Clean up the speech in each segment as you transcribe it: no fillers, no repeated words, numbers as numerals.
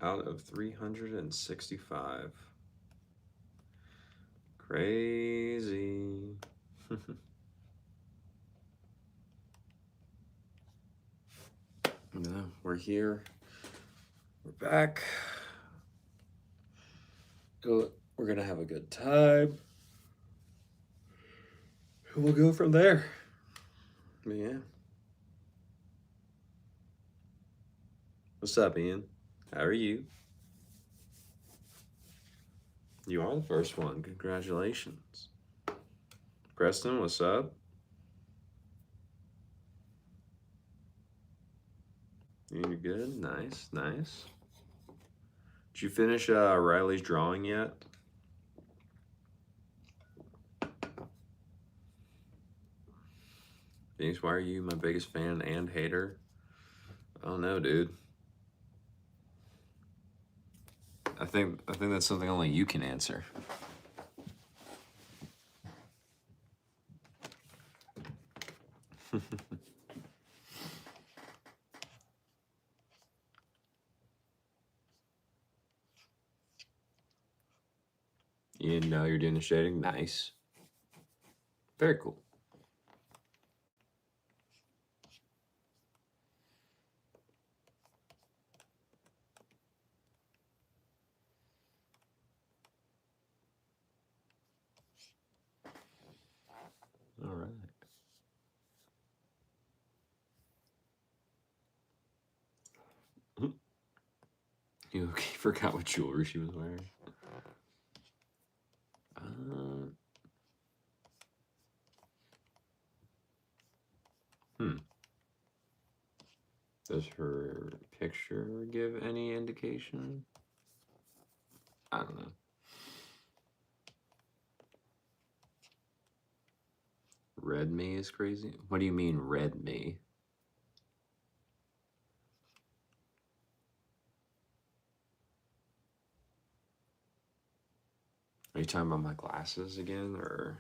out of 365. Crazy. No, we're here. We're back. We're gonna have a good time. We'll go from there. But yeah. What's up, Ian? How are you? You are the first one. Congratulations. Preston, what's up? You're good. Nice, nice. Did you finish Riley's drawing yet? James, why are you my biggest fan and hater? I don't know, dude. I think that's something only you can answer. You know you're doing the shading? Nice. Very cool. All right. You forgot what jewelry she was wearing? Does her picture give any indication? I don't know. Red me is crazy? What do you mean, red me? Are you talking about my glasses again or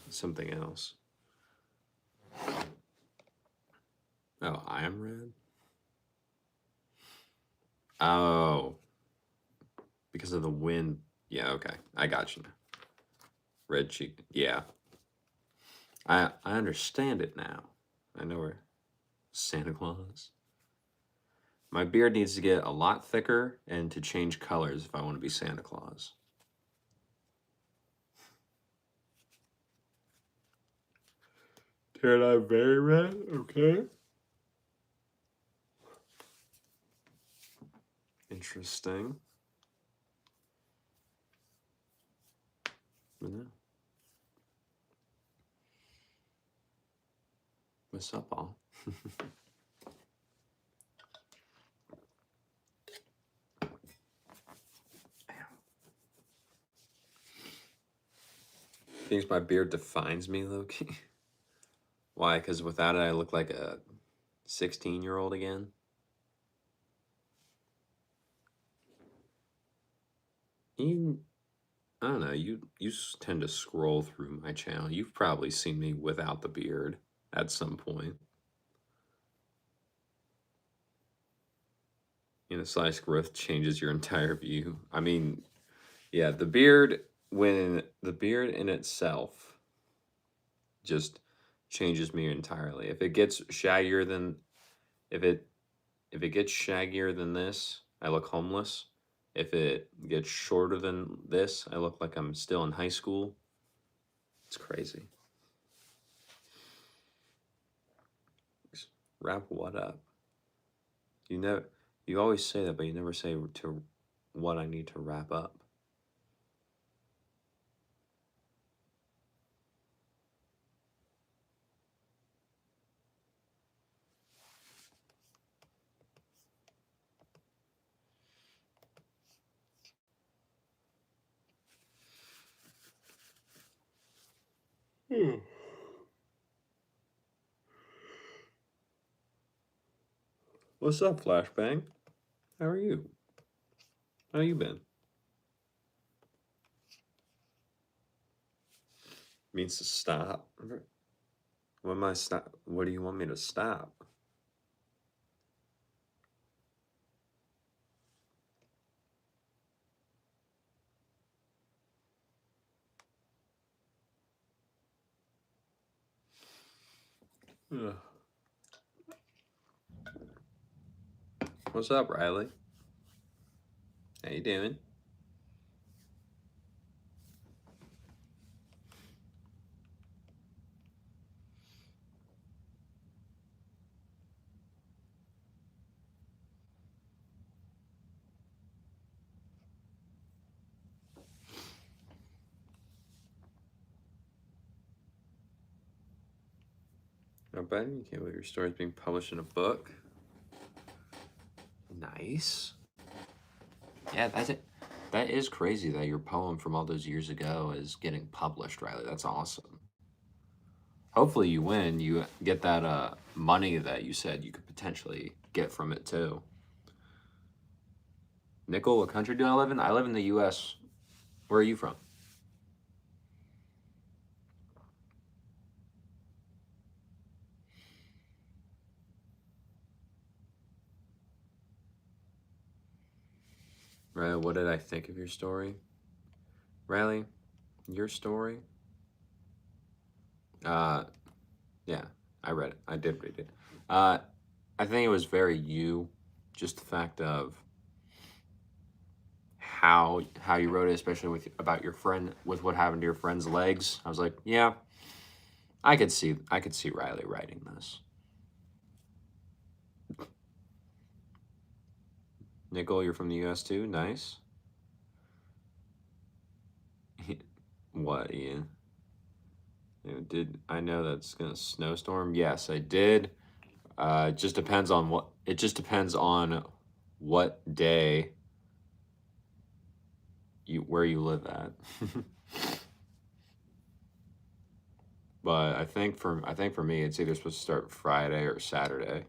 something else? Oh, I am red? Oh. Because of the wind. Yeah, okay. I got you now. Red cheek. Yeah. I understand it now. I know where Santa Claus. My beard needs to get a lot thicker and to change colors if I want to be Santa Claus. Turn out very red, okay. Interesting. Yeah. What's up, all? Thinks my beard defines me, Loki. Why? Because without it, I look like a 16-year-old again. I don't know. You tend to scroll through my channel. You've probably seen me without the beard at some point. Slice growth changes your entire view. I mean, yeah, the beard in itself just changes me entirely. If it gets shaggier than if it gets shaggier than this, I look homeless. If it gets shorter than this, I look like I'm still in high school. It's crazy. Wrap what up? You always say that, but you never say to what I need to wrap up. What's up, Flashbang? How are you? How you been? Means to stop. What am I stop? What do you want me to stop? Ugh. What's up, Riley? How you doing? Not bad. You can't believe your story's being published in a book. Nice. Yeah, that's it. That is crazy that your poem from all those years ago is getting published, Riley. That's awesome. Hopefully you win. You get that money that you said you could potentially get from it too. Nickel, what country do I live in? I live in the US. Where are you from? Riley, what did I think of your story? Riley, your story? Uh yeah, I read it. I did read it. I think it was very you, just the fact of how you wrote it, especially with about your friend with what happened to your friend's legs. I was like, yeah, I could see Riley writing this. Nicole, you're from the US too? Nice. What, Ian? Did I know that's gonna snowstorm? Yes, I did. It just depends on what day you where you live at. But I think for me it's either supposed to start Friday or Saturday.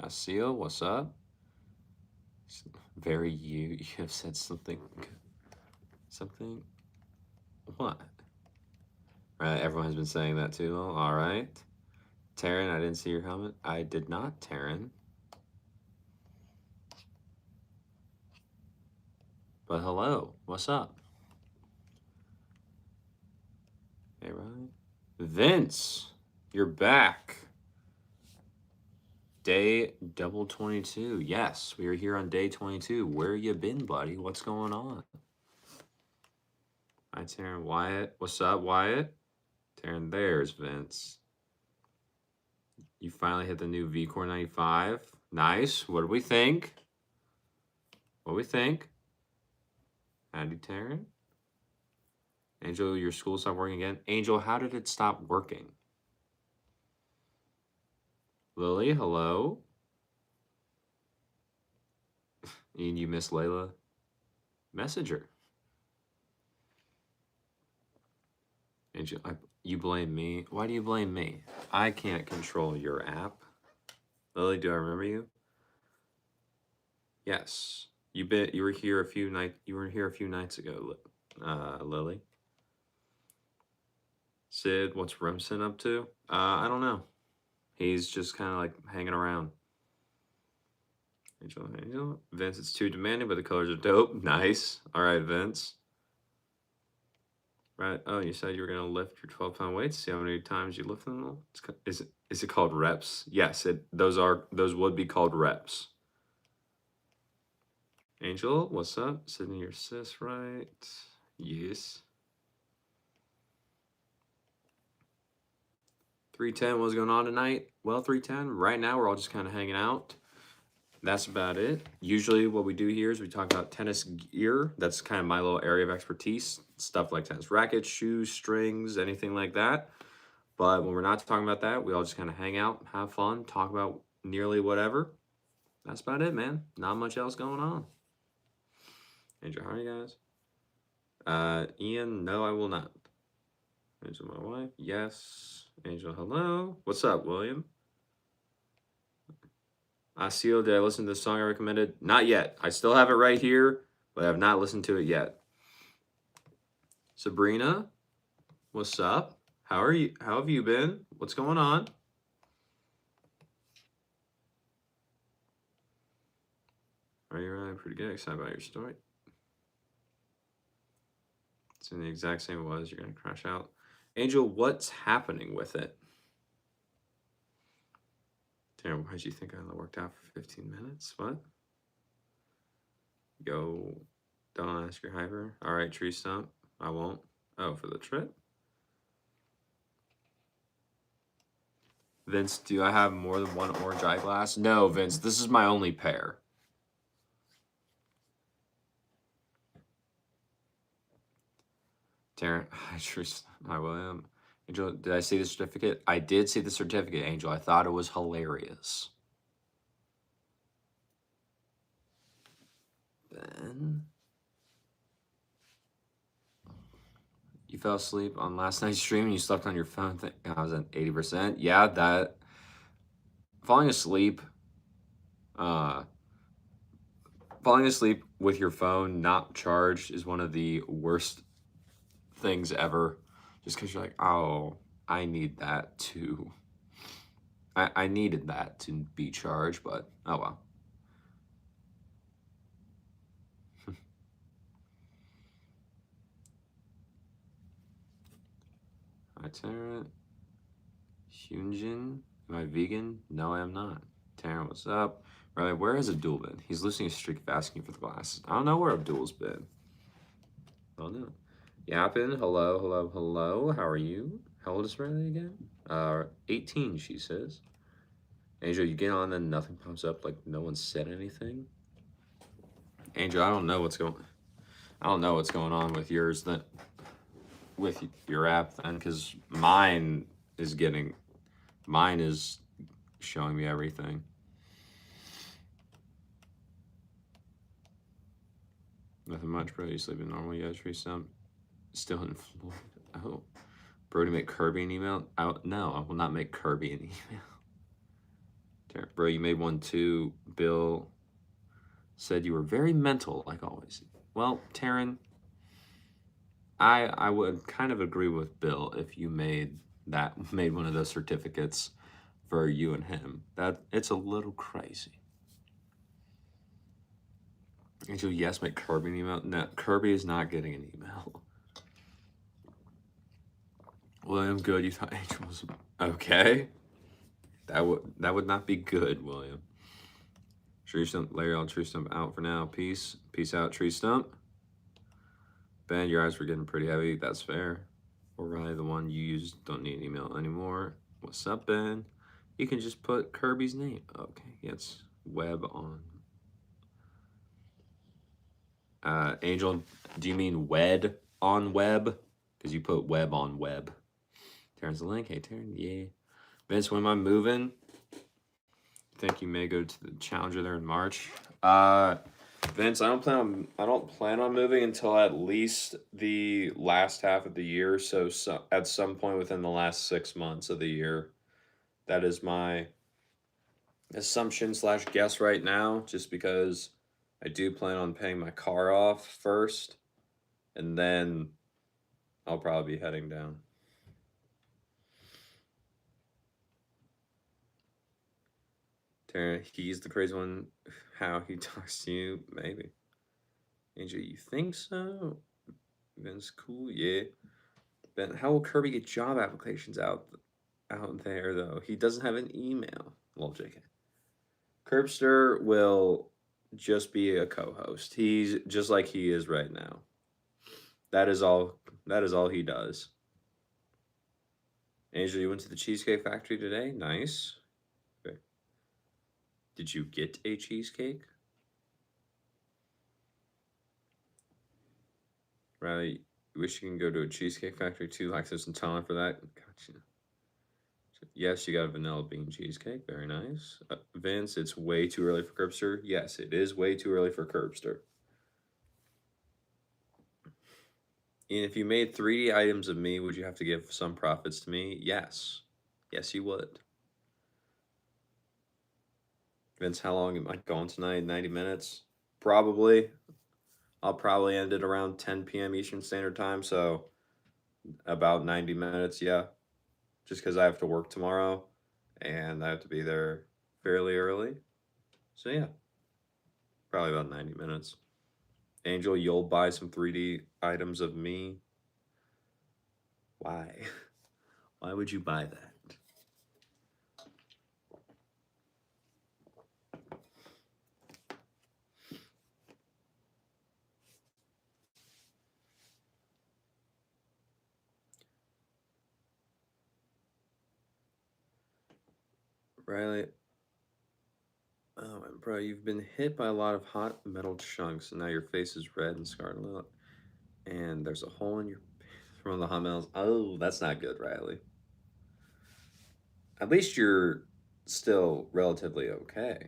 Seal, what's up? Very you. You have said something. Something. What? Right. Everyone has been saying that too. All right. Taryn, I didn't see your comment. I did not, Taryn. But hello. What's up? Hey, Ryan. Vince, you're back. Day double 22. Yes, we are here on day 22. Where you been, buddy? What's going on? Hi, Taryn. Wyatt. What's up, Wyatt? Taryn, there's Vince. You finally hit the new VCore 95. Nice. What do we think? What do we think? Howdy, Taryn. Angel, your school stopped working again. Angel, how did it stop working? Lily, hello. And you miss Layla? Message her. Angel, you blame me. Why do you blame me? I can't control your app. Lily, do I remember you? Yes. You were here a few nights ago, Lily. Sid, what's Remsen up to? I don't know. He's just kind of like hanging around. Angel. Vince, it's too demanding, but the colors are dope. Nice. All right, Vince. Right. Oh, you said you were gonna lift your 12-pound weights. See how many times you lift them. Is it called reps? Yes. Those would be called reps. Angel, what's up? Sydney, your sis, right? Yes. 310, what's going on tonight? Well, 310. Right now, we're all just kind of hanging out. That's about it. Usually what we do here is we talk about tennis gear. That's kind of my little area of expertise. Stuff like tennis rackets, shoes, strings, anything like that. But when we're not talking about that, we all just kind of hang out, have fun, talk about nearly whatever. That's about it, man. Not much else going on. Angel, how are you guys? Ian, no, I will not. Angel, my wife. Yes. Angel, hello. What's up, William? Seal, did I listen to the song I recommended? Not yet. I still have it right here, but I have not listened to it yet. Sabrina, what's up? How are you? How have you been? What's going on? Are you really pretty good? Excited about your story? It's in the exact same was. You're gonna crash out. Angel, what's happening with it? Damn, why'd you think I only worked out for 15 minutes? What? Yo, don't ask your hyper. All right, tree stump. I won't. Oh, for the trip? Vince, do I have more than one orange eyeglass? No, Vince, this is my only pair. Taryn, hi, William. Angel, did I see the certificate? I did see the certificate, Angel. I thought it was hilarious. Ben? You fell asleep on last night's stream and you slept on your phone. I was at 80%. Yeah, that falling asleep, uh, falling asleep with your phone not charged is one of the worst things ever. Just because you're like, oh, I need that to. I needed that to be charged, but oh well. Hi, Taryn. Hyunjin, am I vegan? No, I am not. Taryn, what's up? Riley, where has Abdul been? He's losing his streak of asking for the glasses. I don't know where Abdul's been. I don't know. Yappin, hello, hello, hello. How are you? How old is Riley again? 18, she says. Angel, you get on and nothing pops up, like no one said anything. Angel, I don't know what's going on with yours then, with your app then, because mine is showing me everything. Nothing much, bro. You sleeping normal? Yeah, tree stump. Still in Florida. Oh, bro, to make Kirby an email? No, I will not make Kirby an email. Bro, you made one too. Bill said you were very mental, like always. Well, Taryn, I would kind of agree with Bill if you made one of those certificates for you and him. That it's a little crazy. Angel, yes, make Kirby an email. No, Kirby is not getting an email. William, good. You thought Angel was okay. That would not be good, William. Tree stump, Larry, all tree stump out for now. Peace out, tree stump. Ben, your eyes were getting pretty heavy. That's fair. Or Riley, the one you used, don't need an email anymore. What's up, Ben? You can just put Kirby's name. Okay, yes, web on. Angel, do you mean wed on web? Because you put web on web. Taryn's the link. Hey, Taryn, yeah. Vince, when am I moving? Think you may go to the Challenger there in March. Vince, I don't plan on moving until at least the last half of the year. So at some point within the last 6 months of the year, that is my assumption / guess right now. Just because I do plan on paying my car off first, and then I'll probably be heading down. Taryn, he's the crazy one. How he talks to you, maybe. Angel, you think so? Vince, cool, yeah. Ben, how will Kirby get job applications out there though? He doesn't have an email. Well, JK. Curbster will just be a co-host. He's just like he is right now. That is all he does. Angel, you went to the Cheesecake Factory today? Nice. Okay. Did you get a cheesecake? Riley, you wish you can go to a Cheesecake Factory too, lactose intolerant for that? Gotcha. Yes, you got a vanilla bean cheesecake. Very nice. Vince, it's way too early for Curbster. Yes, it is way too early for Curbster. And if you made 3D items of me, would you have to give some profits to me? Yes. Yes, you would. Vince, how long am I going tonight? 90 minutes? Probably. I'll probably end it around 10 p.m. Eastern Standard Time, so about 90 minutes, yeah. Just because I have to work tomorrow, and I have to be there fairly early. So yeah, probably about 90 minutes. Angel, you'll buy some 3D items of me Why? Why would you buy that? Riley, oh, bro, you've been hit by a lot of hot metal chunks, and now your face is red and scarred a little, and there's a hole in your from the hot metals. Oh, that's not good, Riley. At least you're still relatively okay,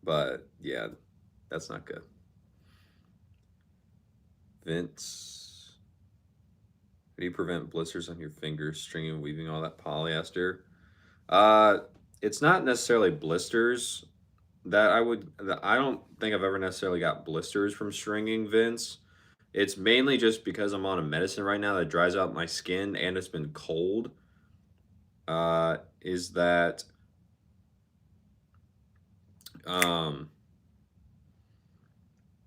but yeah, that's not good. Vince, how do you prevent blisters on your fingers, stringing and weaving all that polyester? Uh, it's not necessarily blisters that I don't think I've ever necessarily got blisters from stringing, Vince. It's mainly just because I'm on a medicine right now that dries out my skin and it's been cold. Is that um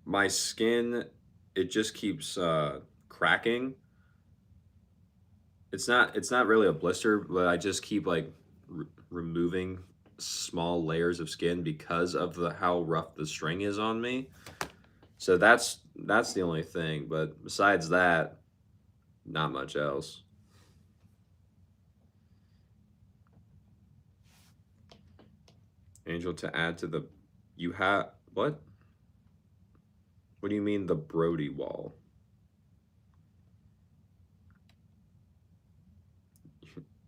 my skin, it just keeps cracking. It's not really a blister, but I just keep like removing small layers of skin because of the how rough the string is on me. So that's the only thing, but besides that, not much else. Angel, to add to the, you have what? What do you mean the Brody wall?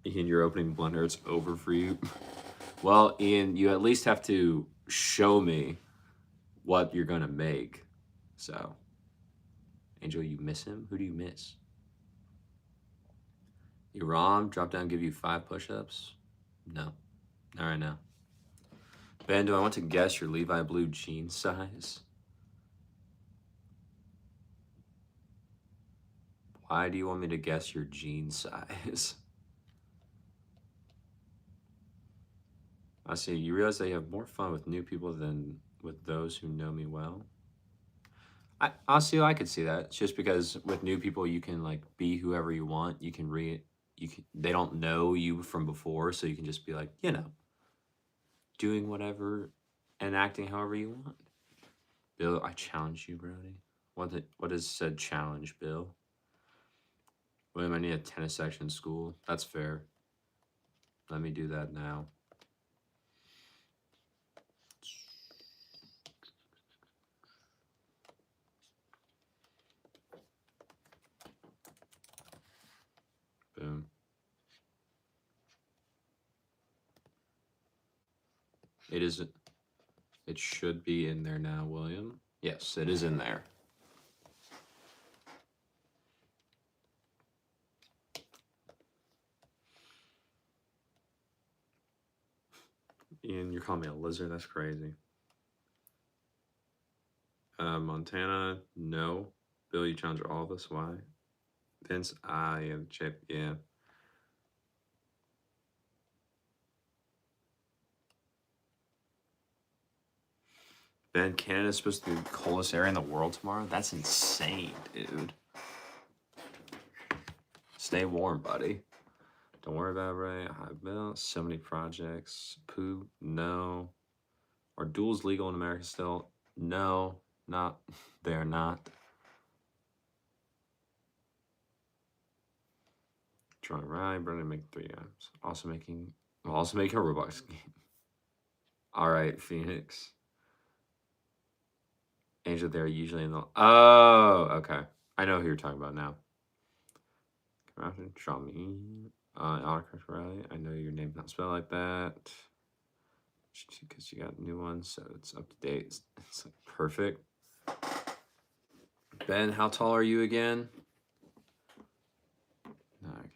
Ian, you're opening blunder. It's over for you. Well, Ian, you at least have to show me what you're gonna make. So, Angel, you miss him? Who do you miss? Iram, drop down, give you 5 push-ups? No. All right, now. Ben, do I want to guess your Levi Blue jean size? Why do you want me to guess your jean size? I see. You realize that you have more fun with new people than with those who know me well. I could see that. It's just because with new people, you can like be whoever you want. You can they don't know you from before, so you can just be like, doing whatever and acting however you want. Bill, I challenge you, Brody. What is said challenge, Bill? William, I need a tennis section in school. That's fair. Let me do that now. Boom. It should be in there now, William. Yes, it is in there. Ian, you're calling me a lizard? That's crazy. Montana, no. Bill, you challenge all of us. Why? Vince, I am Chip. Yeah. Ben, Canada's supposed to be the coldest area in the world tomorrow? That's insane, dude. Stay warm, buddy. Don't worry about it, Ray. Hi, Bill. So many projects. Poo, no. Are duels legal in America still? No, not. They're not. Trying right, Brendan make 3 apps. Also making a Roblox game. All right, Phoenix. Angel, they're usually in the. Oh, okay. I know who you're talking about now. Draw me. Autocorrect Riley. I know your name's not spelled like that. Because you got new ones, so it's up to date. It's like perfect. Ben, how tall are you again?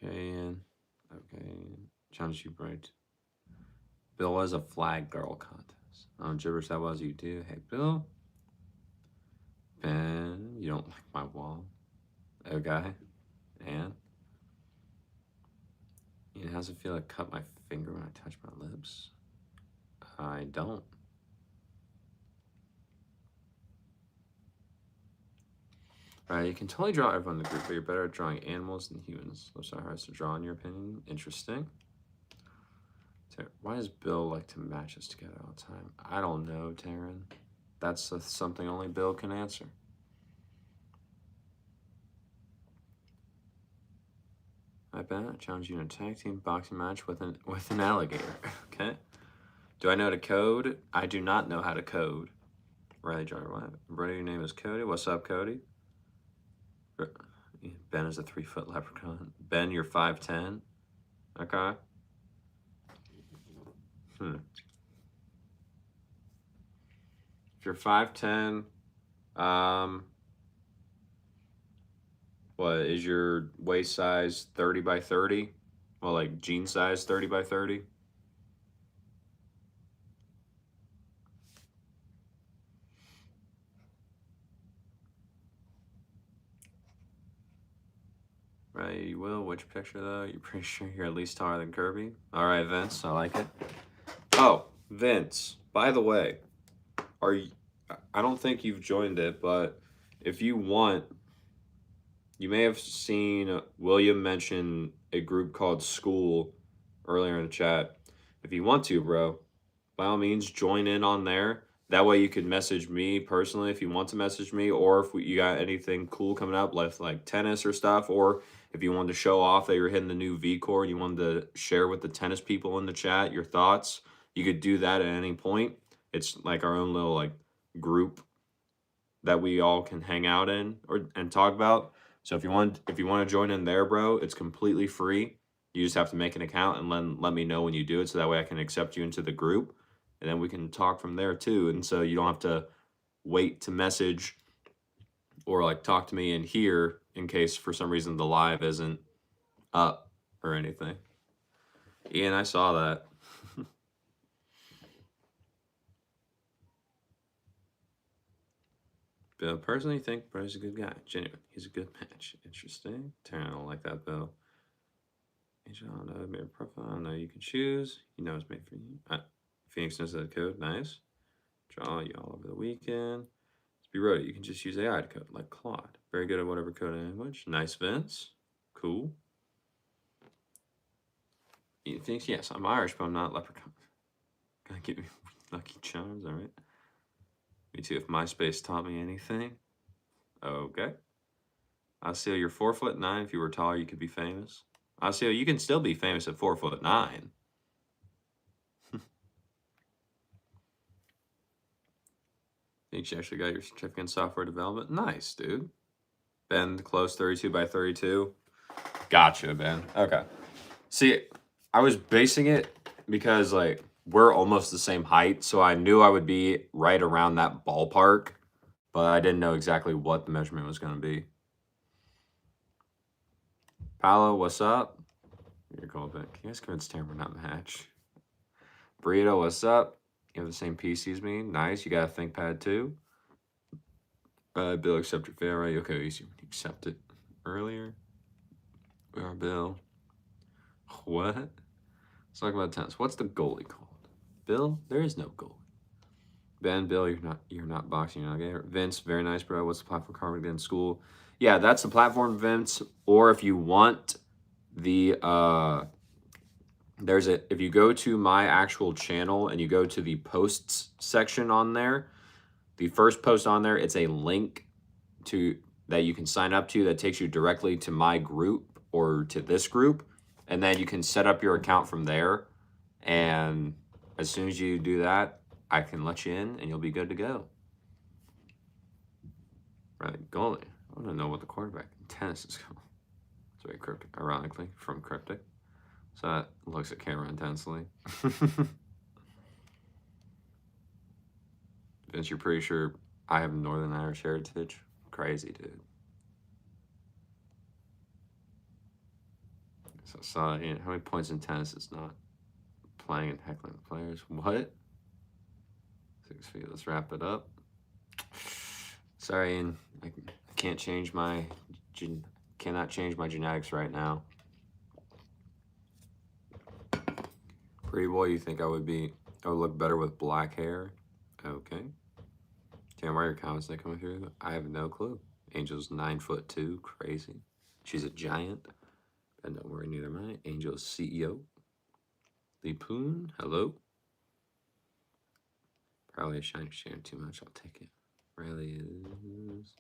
Okay, okay. Challenge you bright. Bill was a flag girl contest. Gibberish, that was you too. Hey, Bill. Ben, you don't like my wall. Okay. And how's it feel to cut my finger when I touch my lips? I don't. Right, you can totally draw everyone in the group, but you're better at drawing animals than humans. Those are hard to draw, in your opinion. Interesting. Why does Bill like to match us together all the time? I don't know, Taryn. That's something only Bill can answer. I bet I challenge you in a tag team boxing match with an alligator. Okay. Do I know how to code? I do not know how to code. Riley Jar, what? Brother, your name is Cody. What's up, Cody? Ben is a 3-foot leprechaun. Ben, you're 5'10". Okay. If you're 5'10", what is your waist size? 30 by 30? Well, like jean size 30 by 30? Right, you will. Which picture though? You're pretty sure you're at least taller than Kirby? All right, Vince, I like it. Oh, Vince, by the way, I don't think you've joined it, but if you want, you may have seen William mention a group called School earlier in the chat. If you want to, bro, by all means, join in on there. That way you can message me personally if you want to message me, or if you got anything cool coming up, like tennis or stuff, or if you wanted to show off that you're hitting the new V-Core and you wanted to share with the tennis people in the chat your thoughts, you could do that at any point. It's like our own little like group that we all can hang out in and talk about. So if you want to join in there, bro, it's completely free. You just have to make an account and let me know when you do it, so that way I can accept you into the group, and then we can talk from there too. And so you don't have to wait to message or like talk to me in here in case for some reason the live isn't up or anything. Ian, I saw that. Bill, personally think Bro's a good guy. Genuine. He's a good match. Interesting. Taryn, I don't like that, Bill. I don't know. Mirror profile. I don't know. You can choose. You know it's made for you. Phoenix knows that code. Nice. Draw you all over the weekend. Let's be ready. You can just use AI to code, like Claude. Very good at whatever code language. Nice, Vince. Cool. Phoenix, yes, I'm Irish, but I'm not leprechaun. Gotta give me Lucky Charms, all right? Me too, if MySpace taught me anything. Okay. Osceola, you're 4'9". If you were taller, you could be famous. Osceola, you can still be famous at 4'9". Think you actually got your certificate in software development? Nice, dude. Ben, close 32 by 32. Gotcha, Ben. Okay. See, I was basing it because like we're almost the same height, so I knew I would be right around that ballpark, but I didn't know exactly what the measurement was going to be. Paolo, what's up? You're cool, but can you guys convince Tam we're not match? Burrito, what's up? You have the same PC as me. Nice. You got a ThinkPad too. Bill, accept your fail, right? Okay, easy. Accept it earlier. Bill. What? Let's talk about tennis. What's the goalie called? Bill, there is no goalie. Ben, Bill, you're not boxing, you're not gay. Vince, very nice, bro. What's the platform Carmen in school? Yeah, that's the platform, Vince. Or if you want the if you go to my actual channel and you go to the posts section on there, the first post on there, it's a link to that you can sign up to that takes you directly to my group or to this group, and then you can set up your account from there. And as soon as you do that, I can let you in and you'll be good to go. Right, goalie. I want to know what the quarterback in tennis is called. It's very cryptic, ironically, from Cryptic. So that looks at camera intensely. Vince, you're pretty sure I have Northern Irish heritage? Crazy, dude. So how many points in tennis is not playing and heckling the players? What? 6 feet. Let's wrap it up. Sorry, Ian. I can't change my cannot change my genetics right now. Pretty boy, you think I would look better with black hair? Okay. Damn, why are your comments not coming through? I have no clue. Angel's 9'2", crazy. She's a giant. And don't worry, neither am I. Angel's CEO. Lee Poon, hello. Probably a shiny sharing too much. I'll take it. Riley is.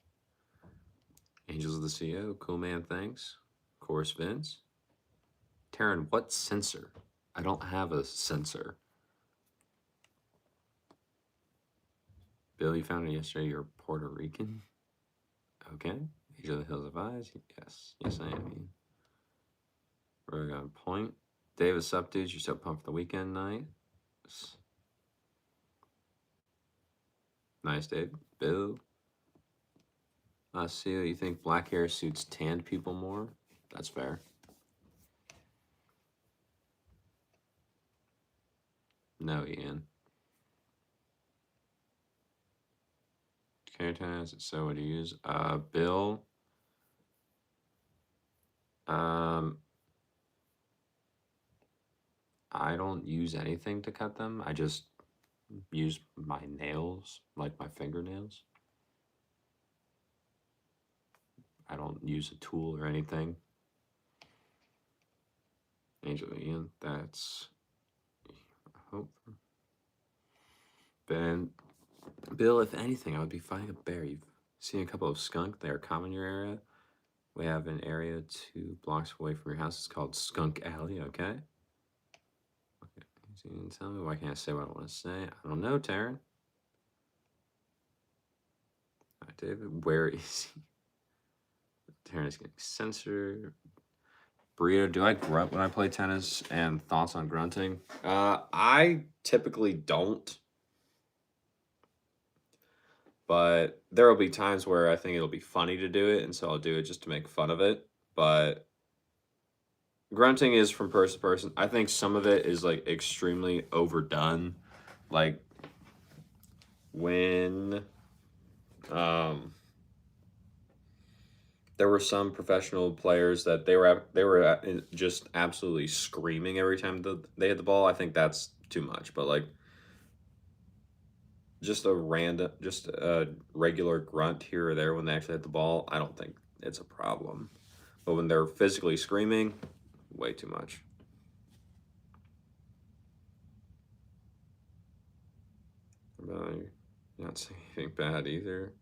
Angels of the CEO. Cool man, thanks. Of course, Vince. Taryn, what sensor? I don't have a sensor. Bill, you found it yesterday. You're Puerto Rican. Okay. Angel of the Hills of Eyes. Yes. Yes, I am. We're on point. Dave, what's up, dudes? You're so pumped for the weekend night. Nice, Dave. Bill. Seal, you think black hair suits tanned people more? That's fair. No, Ian. Keratin, so what do you use? Bill. I don't use anything to cut them. I just use my nails, like my fingernails. I don't use a tool or anything. Angel Ian, that's hope. Ben, Bill, if anything, I would be fighting a bear. You've seen a couple of skunk. They are common in your area. We have an area 2 blocks away from your house. It's called Skunk Alley, okay? Okay. So you can tell me, why can't I say what I want to say? I don't know, Taryn. Hi, David. Where is he? Taryn is getting censored. Burrito, do I grunt when I play tennis? And thoughts on grunting? I typically don't. But there will be times where I think it'll be funny to do it, and so I'll do it just to make fun of it. But grunting is from person to person. I think some of it is like extremely overdone. Like when there were some professional players that they were just absolutely screaming every time they hit the ball. I think that's too much. But like just a regular grunt here or there when they actually hit the ball, I don't think it's a problem. But when they're physically screaming, way too much. You're not saying anything bad either.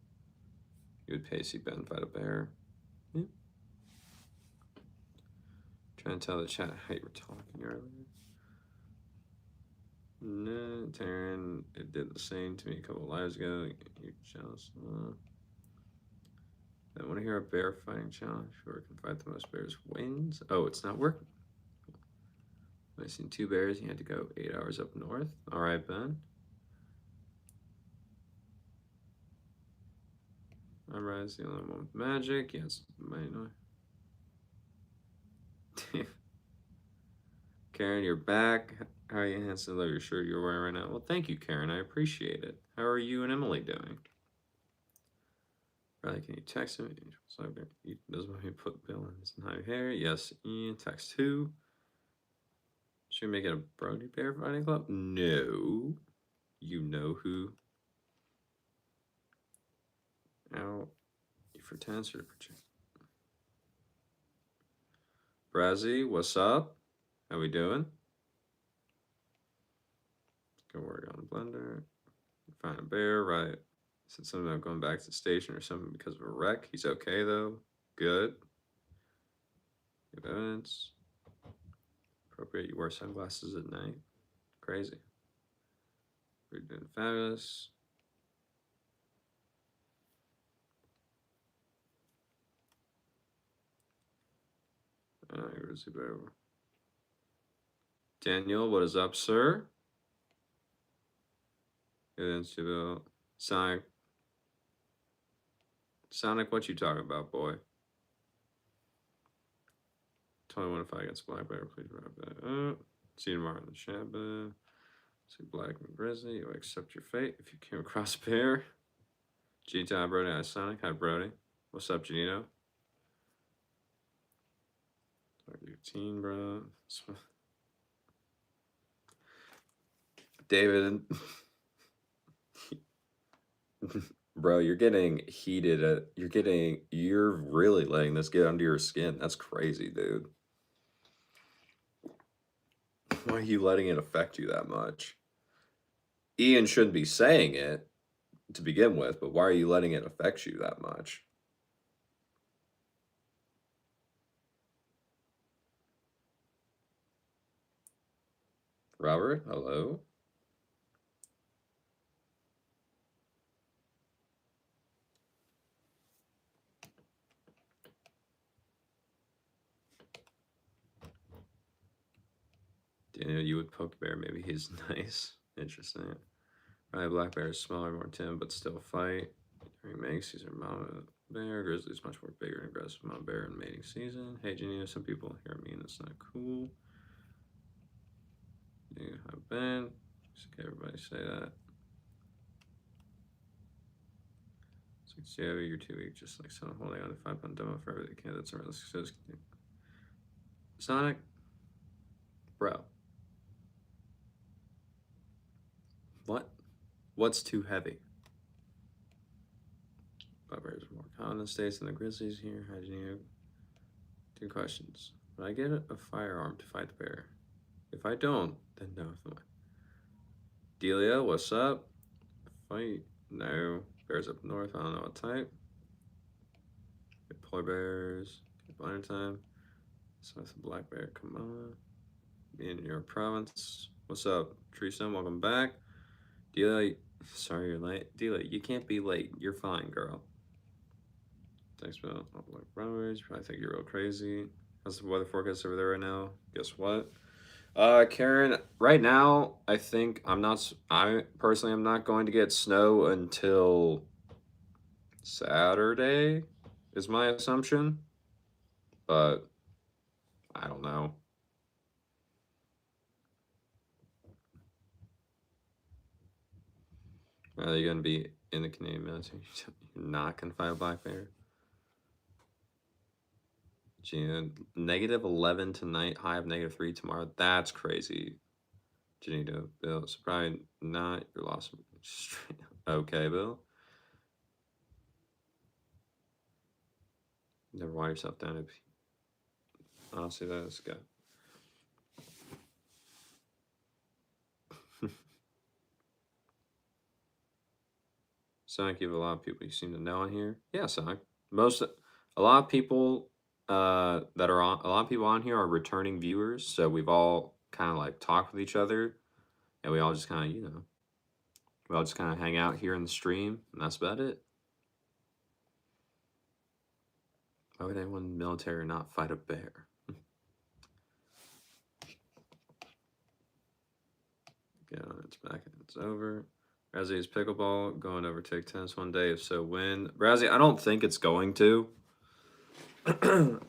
You would Pacey Ben fight a bear. Yeah. Trying to tell the chat how you were talking earlier. No, Taryn, it did the same to me a couple of lives ago. You're jealous. I want to hear a bear fighting challenge. Whoever can fight the most bears wins. Oh, it's not working. I've seen 2 bears. You had to go 8 hours up north. All right, Ben. I rise the only one with magic. Yes, might know. Karen, you're back. How are you, handsome? Love your shirt you're wearing right now. Well, thank you, Karen. I appreciate it. How are you and Emily doing? Riley, can you text him? He doesn't want me to put Bill in his night hair. Yes, Ian. Text 2. Should we make it a Brody Bear Fighting Club? No. You know who. Out for 10 or for Brazzy, what's up? How we doing? Go work on the blender. Find a bear, right? Said something about going back to the station or something because of a wreck. He's okay though. Good. Good evidence. Appropriate. You wear sunglasses at night. Crazy. We're doing fabulous. Daniel, what is up, sir? Good. Sonic, what you talking about, boy? 21 if I against Black Bear, please wrap that up. See you tomorrow in the Shabbat. See Black and Grizzly, you accept your fate if you came across a bear. G-Ty, Brody, hi Sonic. Hi Brody. What's up, Janito? Routine, bro. David. Bro, you're getting heated you're really letting this get under your skin. That's crazy, dude. Why are you letting it affect you that much? Ian shouldn't be saying it to begin with, but why are you letting it affect you that much? Robert, hello? Daniel, you would poke bear. Maybe he's nice. Interesting. Right, black bear is smaller, more timid, but still fight. During mating season, mama bear. Grizzly's much more bigger and aggressive mama bear in mating season. Hey, Janina, some people hear me and it's not cool. Yeah, I've been. Just everybody say that. So yeah, you're 2 weeks, just like someone holding on to 5-pound demo for everything. That's a real success. Sonic, bro. What? What's too heavy? Black bears are more common in the States than the grizzlies here. How do you? 2 questions. Would I get a firearm to fight the bear? If I don't, then no. Delia, what's up? Fight? No. Bears up north, I don't know what type. Get polar bears. Get blind time. So it's a black bear, come on. Me in your province. What's up, Teresa? Welcome back. Delia, sorry you're late. Delia, you can't be late. You're fine, girl. Thanks, Bill. Like Browers, probably think you're real crazy. How's the weather forecast over there right now? Guess what? Karen, right now, I think I personally am not going to get snow until Saturday, is my assumption. But I don't know. Are you going to be in the Canadian military? You're not going to fight a black bear? Gina, -11 tonight, high of -3 tomorrow. That's crazy. Janita, Bill, so probably not your loss. Okay, Bill. Never wire yourself down. Honestly, that's good. Sonic, you have a lot of people you seem to know on here. Yeah, Sonic. A lot of people that are on, a lot of people on here are returning viewers. So we've all kind of like talked with each other, and we all just kind of, we all just kind of hang out here in the stream, and that's about it. Why would anyone in the military not fight a bear? Yeah, it's back and it's over. Razzie is pickleball going to overtake tennis one day. If so, when? Razzie, I don't think it's going to.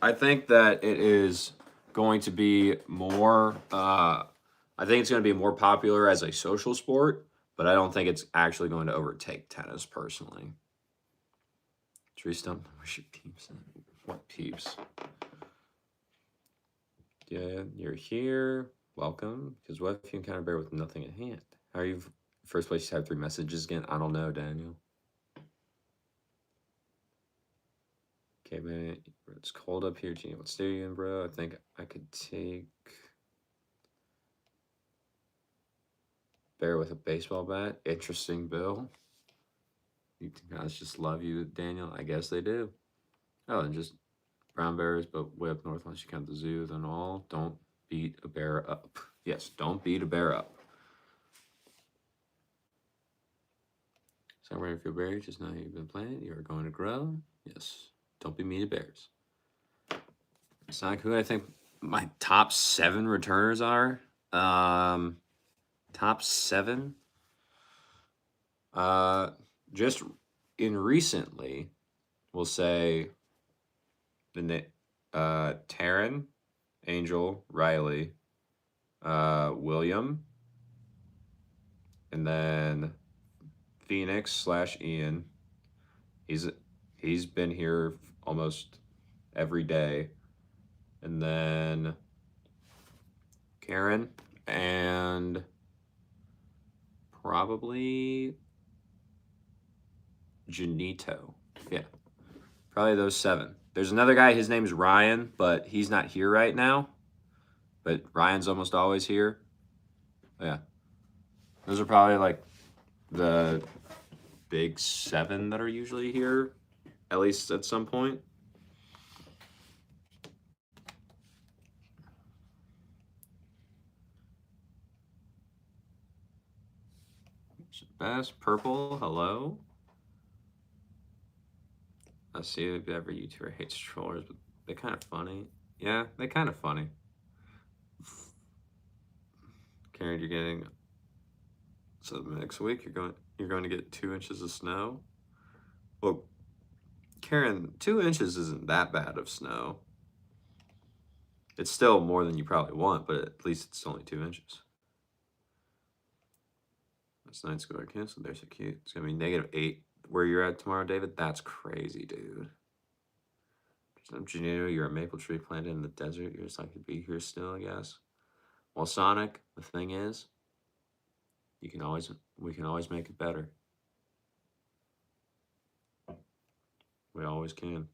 I think that it is going to be more. I think it's going to be more popular as a social sport, but I don't think it's actually going to overtake tennis personally. Tree stump. Where's your peeps? What peeps? Yeah, you're here. Welcome. Because what if you encounter a bear with nothing at hand? How are you? First place, you have 3 messages again. I don't know, Daniel. Okay, man, it's cold up here. Gene, what state are you in, bro? I think I could take bear with a baseball bat. Interesting, Bill. You guys just love you, Daniel? I guess they do. Oh, and just brown bears, but way up north unless you count the zoo, then all. Don't beat a bear up. Yes, don't beat a bear up. Somewhere if you're berry, just now you've been planted, you are going to grow. Yes, don't be mean to bears. Sonic, who I think my top 7 returners are. Top 7. Just in recently, we'll say the Taryn, Angel, Riley, William, and then Phoenix / Ian. He's been here almost every day, and then Karen and probably Janito. Yeah, probably those 7. There's another guy, his name's Ryan, but he's not here right now. But Ryan's almost always here. Yeah. Those are probably like the big 7 that are usually here, at least at some point. Best purple, hello. I see if every YouTuber hates trollers, but they're kind of funny. Yeah, they're kind of funny. Karen, you're getting, so next week you're going to get 2 inches of snow. Well, Karen, 2 inches isn't that bad of snow. It's still more than you probably want, but at least it's only 2 inches. This night's going to cancel. They're so cute. It's going to be -8 where you're at tomorrow, David. That's crazy, dude. Janito, you're a maple tree planted in the desert. You're just like to be here still, I guess. Well, Sonic, the thing is, we can always make it better. We always can.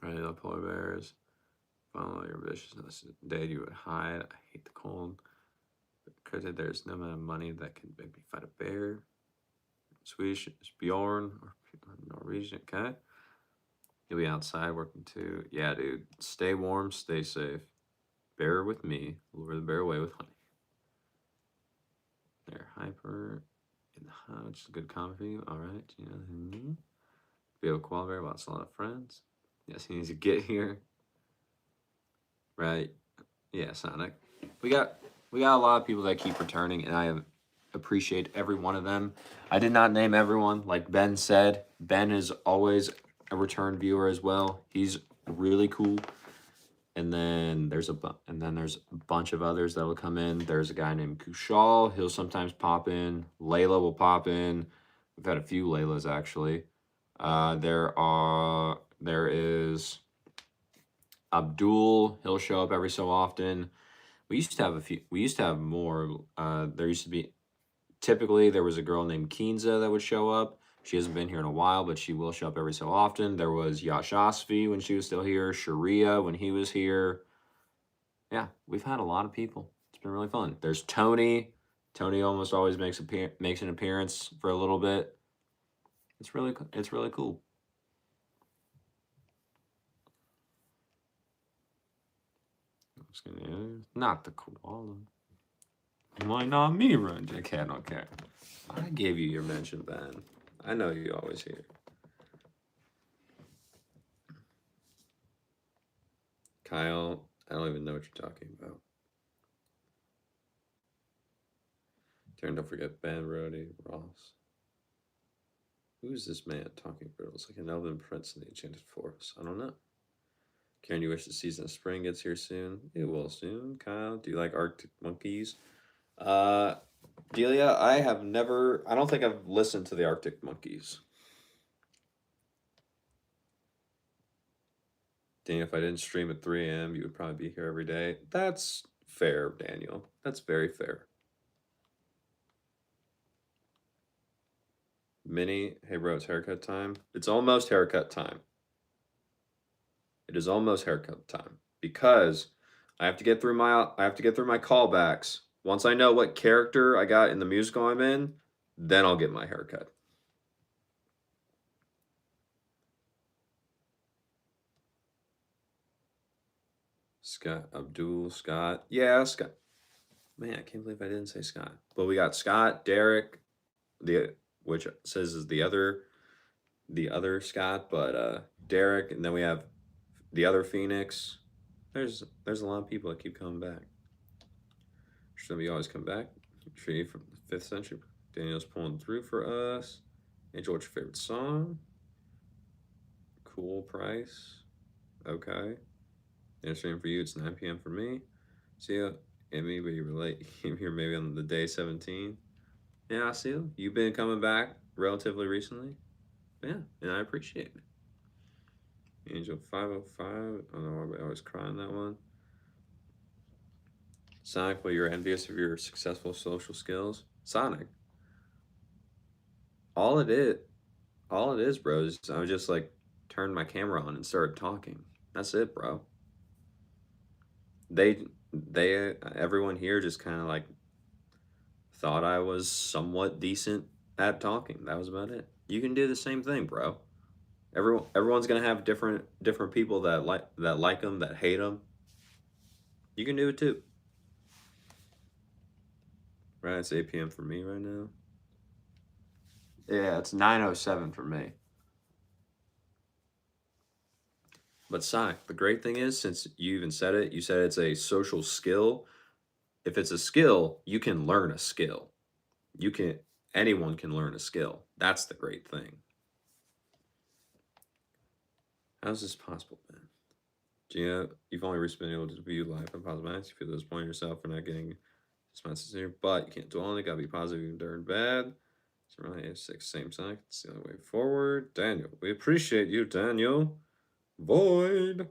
Right, the polar bears. Follow your viciousness. Dad, you would hide. I hate the cold. Because there's no amount of money that can make me fight a bear. Swedish is Bjorn or Norwegian. Okay. You'll be outside working too. Yeah, dude. Stay warm, stay safe. Bear with me. Lure the bear away with honey. They're hyper in the hut, which is a good comment for you. All right. Be a koala bear, lots a lot of friends. Yes, he needs to get here. Right. Yeah, Sonic. We got a lot of people that keep returning, and I appreciate every one of them. I did not name everyone, like Ben said. Ben is always a return viewer as well. He's really cool. And then there's a bunch of others that will come in. There's a guy named Kushal. He'll sometimes pop in. Layla will pop in. We've had a few Laylas actually. There is Abdul. He'll show up every so often. We used to have a few. We used to have more. There used to be. Typically, there was a girl named Kinza that would show up. She hasn't been here in a while, but she will show up every so often. There was Yashasvi when she was still here. Sharia when he was here. Yeah, we've had a lot of people. It's been really fun. There's Tony. Tony almost always makes an appearance for a little bit. It's really cool. Not the koala. Why not me, Run? Okay, I don't care. I gave you your mention, Ben. I know you always hear. Kyle, I don't even know what you're talking about. Don't forget Ben, Rody, Ross. Who's this man talking riddles like an elven prince in the enchanted forest? I don't know. Karen, you wish the season of spring gets here soon? It will soon. Kyle, do you like Arctic Monkeys? Delia, I don't think I've listened to the Arctic Monkeys. Daniel, if I didn't stream at 3 a.m., you would probably be here every day. That's fair, Daniel. That's very fair. Minnie, hey bro, it's haircut time. It's almost haircut time. It is almost haircut time because I have to get through my callbacks. Once I know what character I got in the musical I'm in, then I'll get my haircut. Scott, Abdul, Scott. Yeah, Scott. Man, I can't believe I didn't say Scott. But we got Scott, Derek, which says is the other Scott, but Derek, and then we have the other Phoenix. There's a lot of people that keep coming back. Should we always come back? Tree from the 5th century. Daniel's pulling through for us. Angel, what's your favorite song? Cool price. Okay. And stream for you, it's 9 p.m. for me. See ya. Emmy, but you were late. Came here maybe on the day 17. Yeah, I see you. You've been coming back relatively recently. Yeah, and I appreciate it. Angel 505. I don't know, I always cry on that one. Sonic, well, you're envious of your successful social skills. Sonic. All it is, All it is, bro, is I just like turned my camera on and started talking. That's it, bro. Everyone here just kind of like thought I was somewhat decent at talking. That was about it. You can do the same thing, bro. Everyone's gonna have different people that like them, that hate them. You can do it too. Right, it's 8 p.m. for me right now. Yeah, it's 9:07 for me. But Sonic, the great thing is, since you even said it, you said it's a social skill. If it's a skill, you can learn a skill. You can Anyone can learn a skill. That's the great thing. How's this possible, man? Gina, you've only recently been able to view life on positive minds. You feel disappointed yourself for not getting responses here, but you can't dwell on it. Gotta be positive even during bad. It's really a six same side. It's the only way forward. Daniel, we appreciate you, Daniel. Void.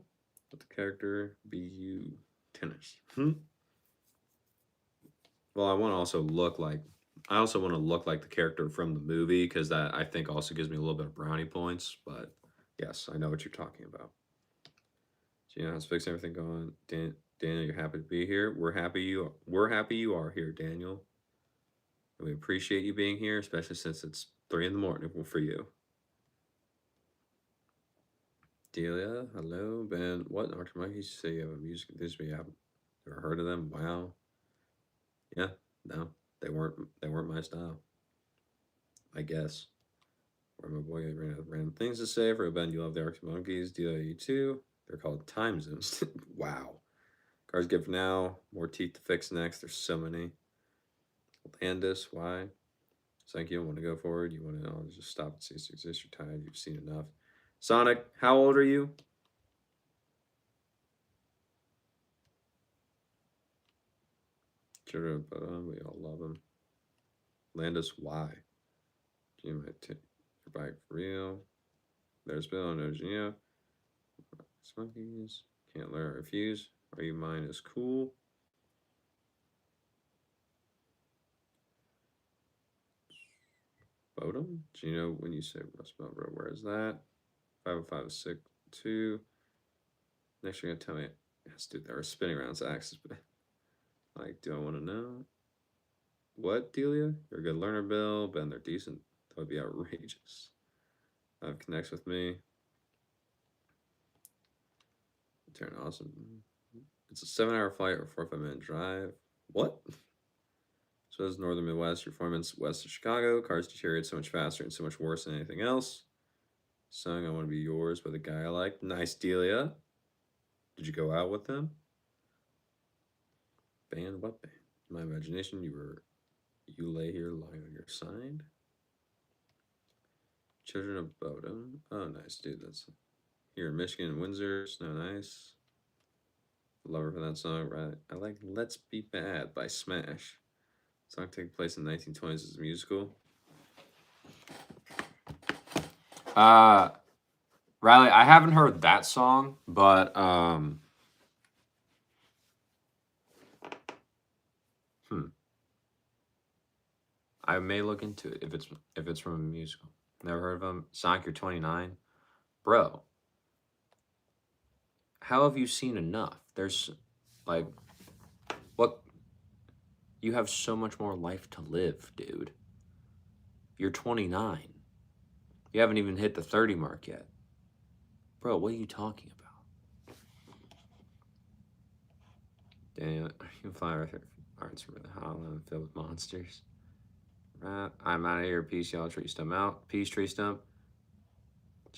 Let the character be you. Tennis. Well, I also want to look like the character from the movie because that I think also gives me a little bit of brownie points. But yes, I know what you're talking about. Gina, how's fixing everything going? Daniel, you're happy to be here. We're happy you are here, Daniel. And we appreciate you being here, especially since it's 3 in the morning for you. Delia, hello, Ben. What? Dr. Mike used to say you have a music industry. You haven't ever heard of them? Wow. Yeah, no, they weren't my style. I guess. Or my boy ran out of random things to say. For Ben, you love the Arctic Monkeys. Delia, you too. They're called time zones. Wow. Cars give now. More teeth to fix next. There's so many. Landis, why? It's like you don't want to go forward. You want to just stop and cease to exist. You're tired. You've seen enough. Sonic, how old are you? Children, but we all love him. Landis, why? You might take your bike for real. There's Bill, no Gino. Monkeys. Can't learn or refuse. Are you mine is cool? Bodum? Gino, when you say Rust Belt Road, where is that? 50562. Next, you're going to tell me. Yes, dude, there are spinning around axis, but like, do I want to know? What, Delia? You're a good learner, Bill. Ben, they're decent. That would be outrageous. Connects with me. Turn awesome. It's a 7-hour flight or 4 or 5 minute drive. What? So is Northern Midwest. Your performance west of Chicago. Cars deteriorate so much faster and so much worse than anything else. Song I Want to Be Yours by the guy I like. Nice, Delia. Did you go out with them? Band? What band? My imagination, you lay here lying on your side. Children of Bodom. Oh, nice, dude. That's here in Michigan, Windsor. Snow nice. Love her for that song, right? I like Let's Be Bad by Smash. Song taking place in the 1920s as a musical. Riley, I haven't heard that song, but I may look into it if it's from a musical. Never heard of them. Sonic, you're 29, bro. How have you seen enough? There's like, what? You have so much more life to live, dude. You're 29. You haven't even hit the 30 mark yet, bro. What are you talking about? Daniel, you fly right here. Arts from the Hollow filled with monsters. I'm out of here. Peace, y'all. Tree stump out. Peace, tree stump.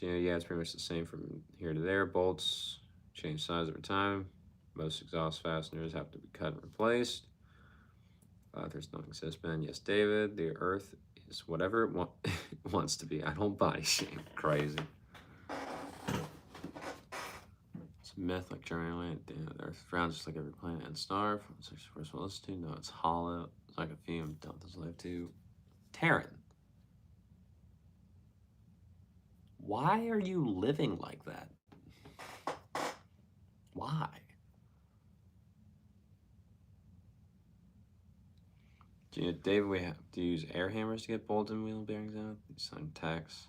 Yeah, it's pretty much the same from here to there. Bolts change size over time. Most exhaust fasteners have to be cut and replaced. There's no exist, man. Yes, David. The Earth is whatever it wants to be. I don't body shame. Crazy. It's a myth like Germany. The Earth frowns just like every planet and star. It's the first one listen to. No, it's hollow. It's like a fume. Don't this live to. Taryn. Why are you living like that? Why? David, we have to use air hammers to get bolts and wheel bearings out. These on tax.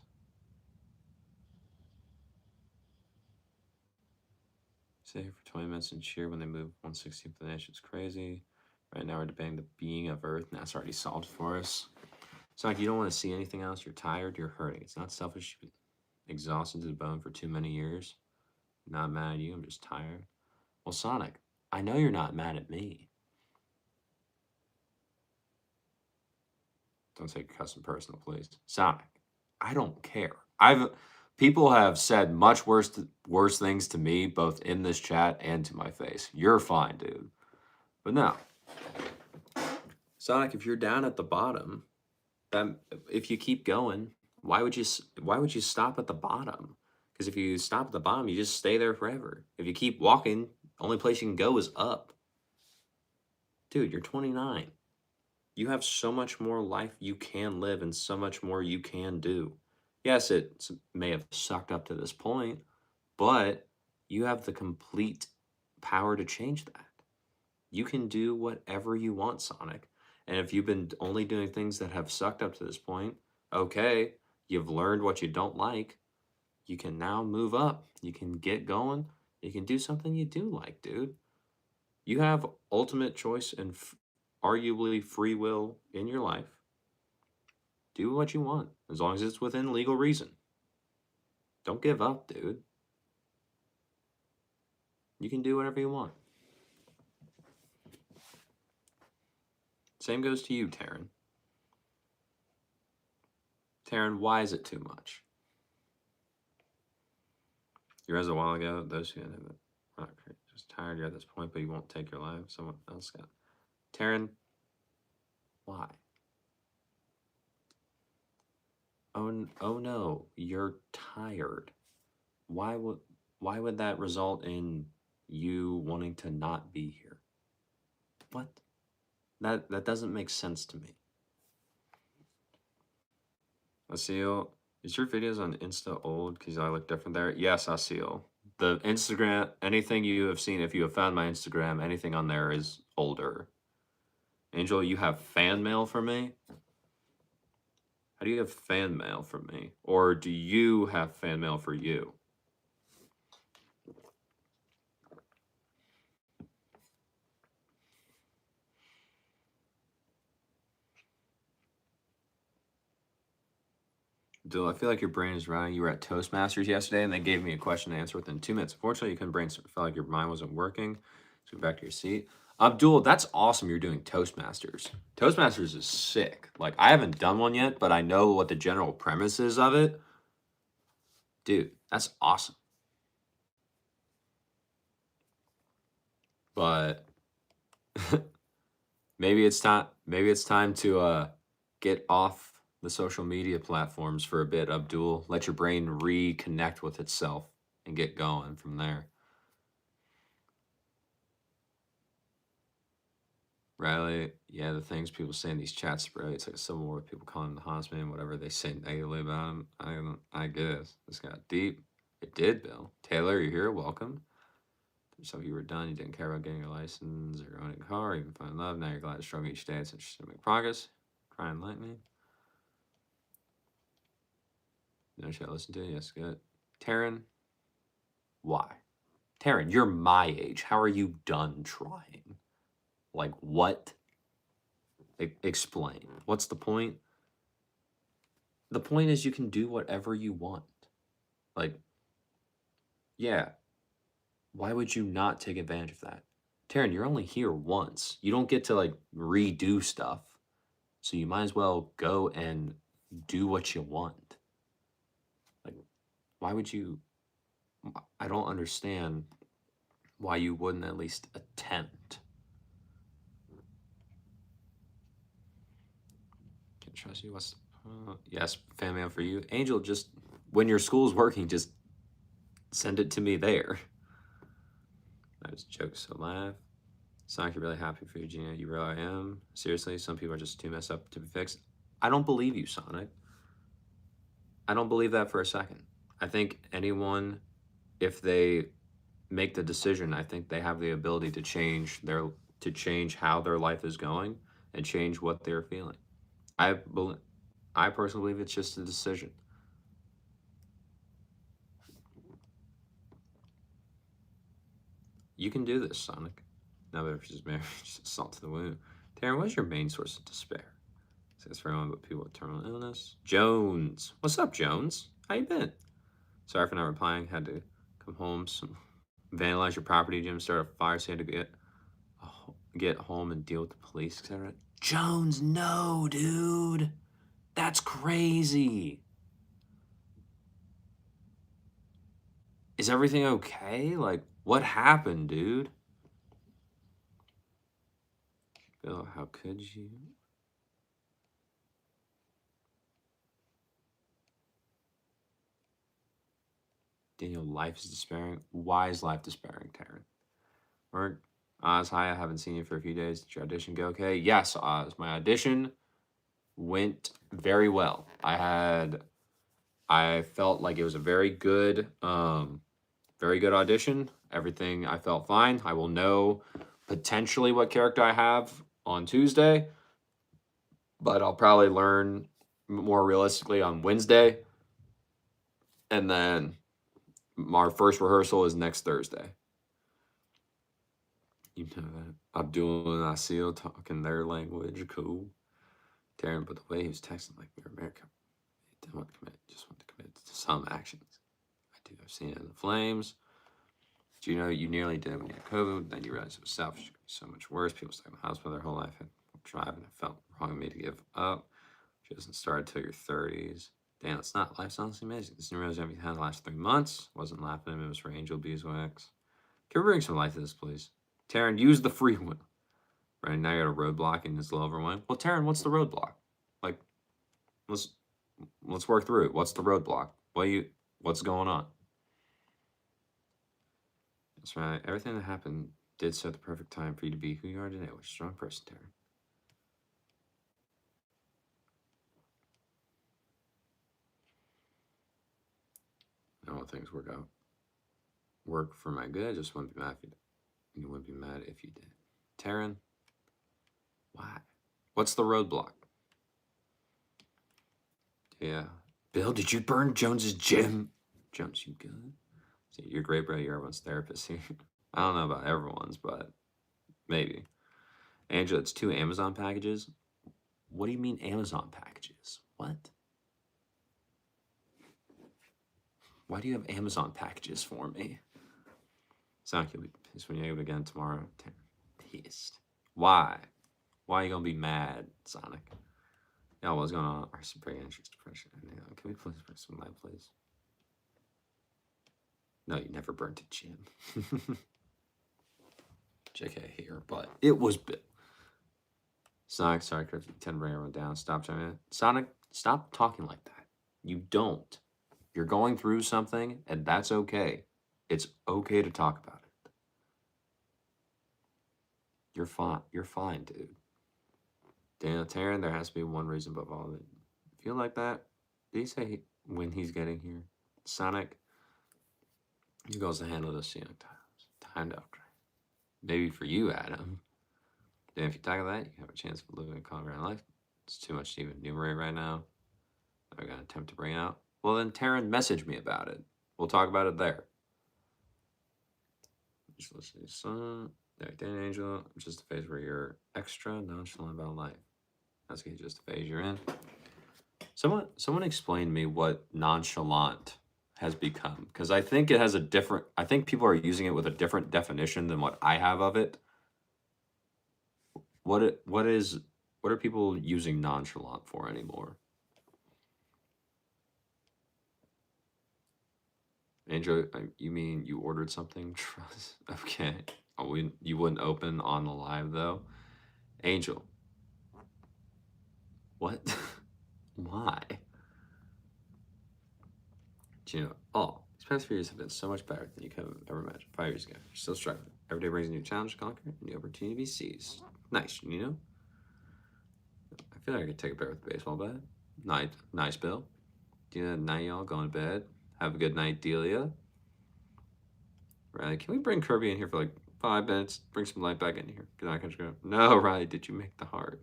Stay here for 20 minutes and cheer when they move 1/16th of the nation. It's crazy. Right now we're debating the being of Earth, and that's already solved for us. It's like you don't want to see anything else. You're tired. You're hurting. It's not selfish. You've been exhausted to the bone for too many years. I'm not mad at you. I'm just tired. Well, Sonic, I know you're not mad at me. Don't take your custom personal, please. Sonic, I don't care. People have said much worse things to me, both in this chat and to my face. You're fine, dude. But no, Sonic, if you're down at the bottom, then if you keep going, why would you stop at the bottom? Because if you stop at the bottom, you just stay there forever. If you keep walking, only place you can go is up. Dude, you're 29. You have so much more life you can live and so much more you can do. Yes, it may have sucked up to this point, but you have the complete power to change that. You can do whatever you want, Sonic. And if you've been only doing things that have sucked up to this point, okay, you've learned what you don't like. You can now move up. You can get going. You can do something you do like, dude. You have ultimate choice and arguably free will in your life. Do what you want, as long as it's within legal reason. Don't give up, dude. You can do whatever you want. Same goes to you, Taryn. Taryn, why is it too much? You read a while ago, those who ended up just tired, you're at this point, but you won't take your life. Someone else got. Taryn, why? Oh no, you're tired. Why would that result in you wanting to not be here? What? That doesn't make sense to me. Asil, is your videos on Insta old because I look different there? Yes, Asil. The Instagram, anything you have seen, if you have found my Instagram, anything on there is older. Angel, you have fan mail from me? How do you have fan mail from me? Or do you have fan mail for you? Dill, I feel like your brain is running. You were at Toastmasters yesterday, and they gave me a question to answer within 2 minutes. Unfortunately, you couldn't brainstorm. Felt like your mind wasn't working. So go back to your seat. Abdul, that's awesome. You're doing Toastmasters. Toastmasters is sick. Like, I haven't done one yet, but I know what the general premise is of it. Dude, that's awesome. But maybe it's time to get off the social media platforms for a bit, Abdul. Let your brain reconnect with itself and get going from there. Riley, yeah, the things people say in these chats, bro, it's like a civil war with people calling him the Hansman, whatever they say negatively about him. I guess. This got deep. It did, Bill. Taylor, you're here. Welcome. So you were done. You didn't care about getting your license or owning a car or even finding love. Now you're glad to struggle each day. It's interesting to make progress. Cry and light me. No shit, listen to it. Yes, good. Taryn, why? Taryn, you're my age. How are you done trying? Like, what? Explain. What's the point? The point is you can do whatever you want. Like, yeah. Why would you not take advantage of that? Taryn, you're only here once. You don't get to, like, redo stuff. So you might as well go and do what you want. Like, why would you? I don't understand why you wouldn't at least attempt. Can't trust you. What's yes, fan mail for you, Angel. Just when your school's working, just send it to me there. That was jokes, so laugh. Sonic, you're really happy for you, Gina. You really am. Seriously, some people are just too messed up to be fixed. I don't believe you, Sonic. I don't believe that for a second. I think anyone, if they make the decision, I think they have the ability to change how their life is going and change what they're feeling. I personally believe it's just a decision. You can do this, Sonic. Now that she's married, just salt to the wound. Taryn, what's your main source of despair? Says for anyone but people with terminal illness. Jones. What's up, Jones? How you been? Sorry for not replying. Had to come home, vandalize your property, Jim. Start a fire, so you had to get home and deal with the police, etc. Jones, no, dude. That's crazy. Is everything okay? Like, what happened, dude? Bill, how could you? Daniel, life is despairing. Why is life despairing, Taryn? Or Oz, hi, I haven't seen you for a few days. Did your audition go okay? Yes, Oz. My audition went very well. I felt like it was a very good audition. Everything I felt fine. I will know potentially what character I have on Tuesday, but I'll probably learn more realistically on Wednesday. And then our first rehearsal is next Thursday. You know that. Abdul and Asil talking their language. Cool. Darren, but the way he was texting like we were America, he didn't want to commit, just want to commit to some actions. I do. I've seen it in the flames. Do you know you nearly did when you had COVID? Then you realized it was selfish. It could be so much worse. People stay in the hospital their whole life and drive, and it felt wrong of me to give up. She doesn't start until your 30s. Damn, it's not. Life's honestly amazing. This new rose everything had the last 3 months. Wasn't laughing at him. It was for Angel Beeswax. Can we bring some life to this, please? Taryn, use the free one. Right now, you got a roadblock and it's a little overwhelming. Well, Taryn, what's the roadblock? Like, let's work through it. What's the roadblock? What's going on? That's right. Everything that happened did set the perfect time for you to be who you are today. Which strong person, Taryn. All things work for my good. I just wouldn't be mad if you wouldn't be mad if you did. Taryn, why? What's the roadblock? Yeah. Bill, did you burn Jones's gym? Jones, you good? See, you're great, bro. You're everyone's therapist here. I don't know about everyone's, but maybe. Angela, it's 2 Amazon packages. What do you mean Amazon packages? What? Why do you have Amazon packages for me? Sonic, you'll be pissed when you have it again tomorrow. Pissed. Why? Why are you gonna be mad, Sonic? Yeah, what's going on? Our spring entrance depression. Can we please bring some light, please? No, you never burnt a gym. JK here, but it was Bill. Sonic, sorry, Chris, you tend to bring everyone down. Stop chiming in. Sonic, stop talking like that. You don't. You're going through something, and that's okay. It's okay to talk about it. You're fine. You're fine, dude. Daniel Taryn, there has to be one reason above all of it. Feel like that? Did he say when he's getting here? Sonic, he goes to handle this Sonic times. Time to upgrade. Maybe for you, Adam. Then if you tackle that, you have a chance of living a conquering life. It's too much to even enumerate right now. I'm going to attempt to bring out. Well, then Taryn, message me about it. We'll talk about it there. Just listen to some. Dan Angel, just a phase where you're extra nonchalant about life. That's just a phase you're in. Someone explain to me what nonchalant has become, because I think it has a different. I think people are using it with a different definition than what I have of it. What are people using nonchalant for anymore? Angel, you mean you ordered something? Trust. Okay. Oh, you wouldn't open on the live though. Angel. What? Why? Gino. Oh, these past few years have been so much better than you could have ever imagined. 5 years ago, you're still struggling. Every day brings a new challenge to conquer, a new opportunity to be seized. Nice, you know? I feel like I could take a break with the baseball bat. Nice, Bill. Night, y'all. Going to bed. Have a good night, Delia. Riley, can we bring Kirby in here for like 5 minutes? Bring some light back in here. Good night, Country Girl. No, Riley, did you make the heart?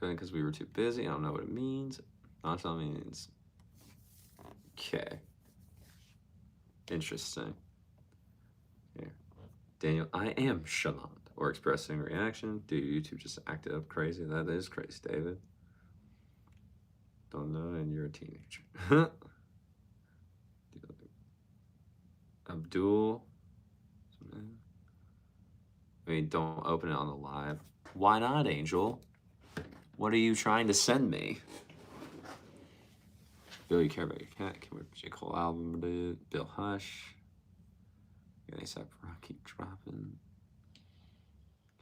Good, because we were too busy. I don't know what it means. Nonchalant means. Okay. Interesting. Here. Daniel, I am chalant or expressing reaction. Dude, YouTube just acted up crazy. That is crazy, David. Don't know, and you're a teenager. Abdul. I mean, don't open it on the live. Why not, Angel? What are you trying to send me? Bill, you care about your cat? Can we J. Cole album, dude? Bill Hush. ASAP Rocky dropping.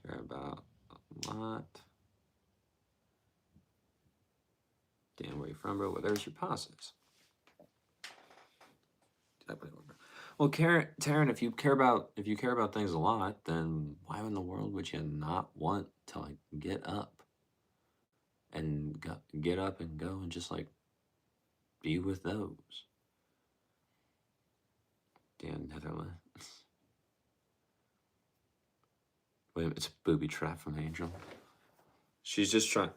Care about a lot. Dan, where you from, bro? Well, there's your positives. Well, Taryn, if you care about things a lot, then why in the world would you not want to like get up and go and just like be with those? Dan Netherlands. William, it's a booby trap from Angel. She's just trying.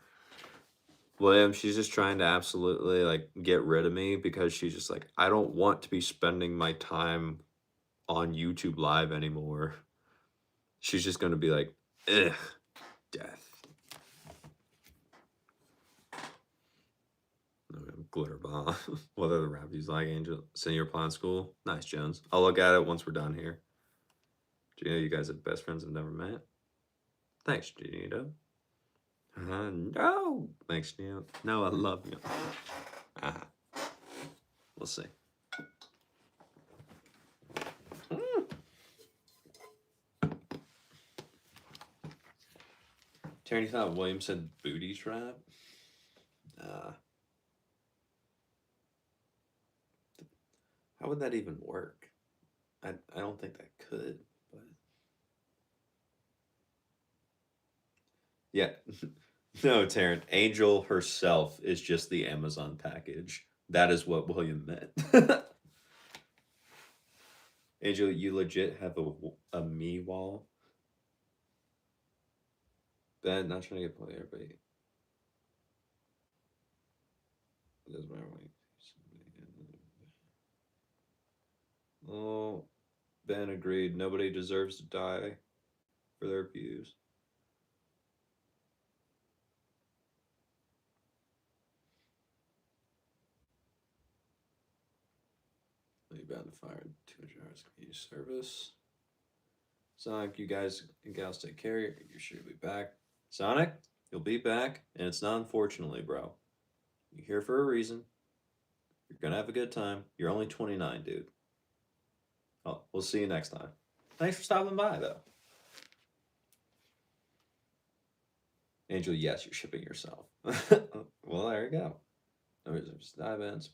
William, she's just trying to absolutely like get rid of me because she's just like, I don't want to be spending my time on YouTube Live anymore. She's just gonna be like, ugh, death. Glitter bomb. What are the reviews like, Angel? Senior plan school? Nice, Jones. I'll look at it once we're done here. Gino, you guys are best friends I've never met. Thanks, Gino. No. Thanks, Gino. No, I love you. We'll see. Terry thought William said booty trap? How would that even work? I don't think that could, but yeah. No, Taryn. Angel herself is just the Amazon package. That is what William meant. Angel, you legit have a me wall. Ben, not trying to get player, but it doesn't matter when Oh, Ben agreed. Nobody deserves to die for their views. You bound to fire 200 hours community service. Sonic, you guys and gals take care. You're sure to be back. Sonic, you'll be back, and it's not unfortunately, bro. You're here for a reason. You're gonna have a good time. You're only 29, dude. Oh, we'll see you next time. Thanks for stopping by, though. Angel, yes, you're shipping yourself. Well, there you go. No reserves, dive-ins.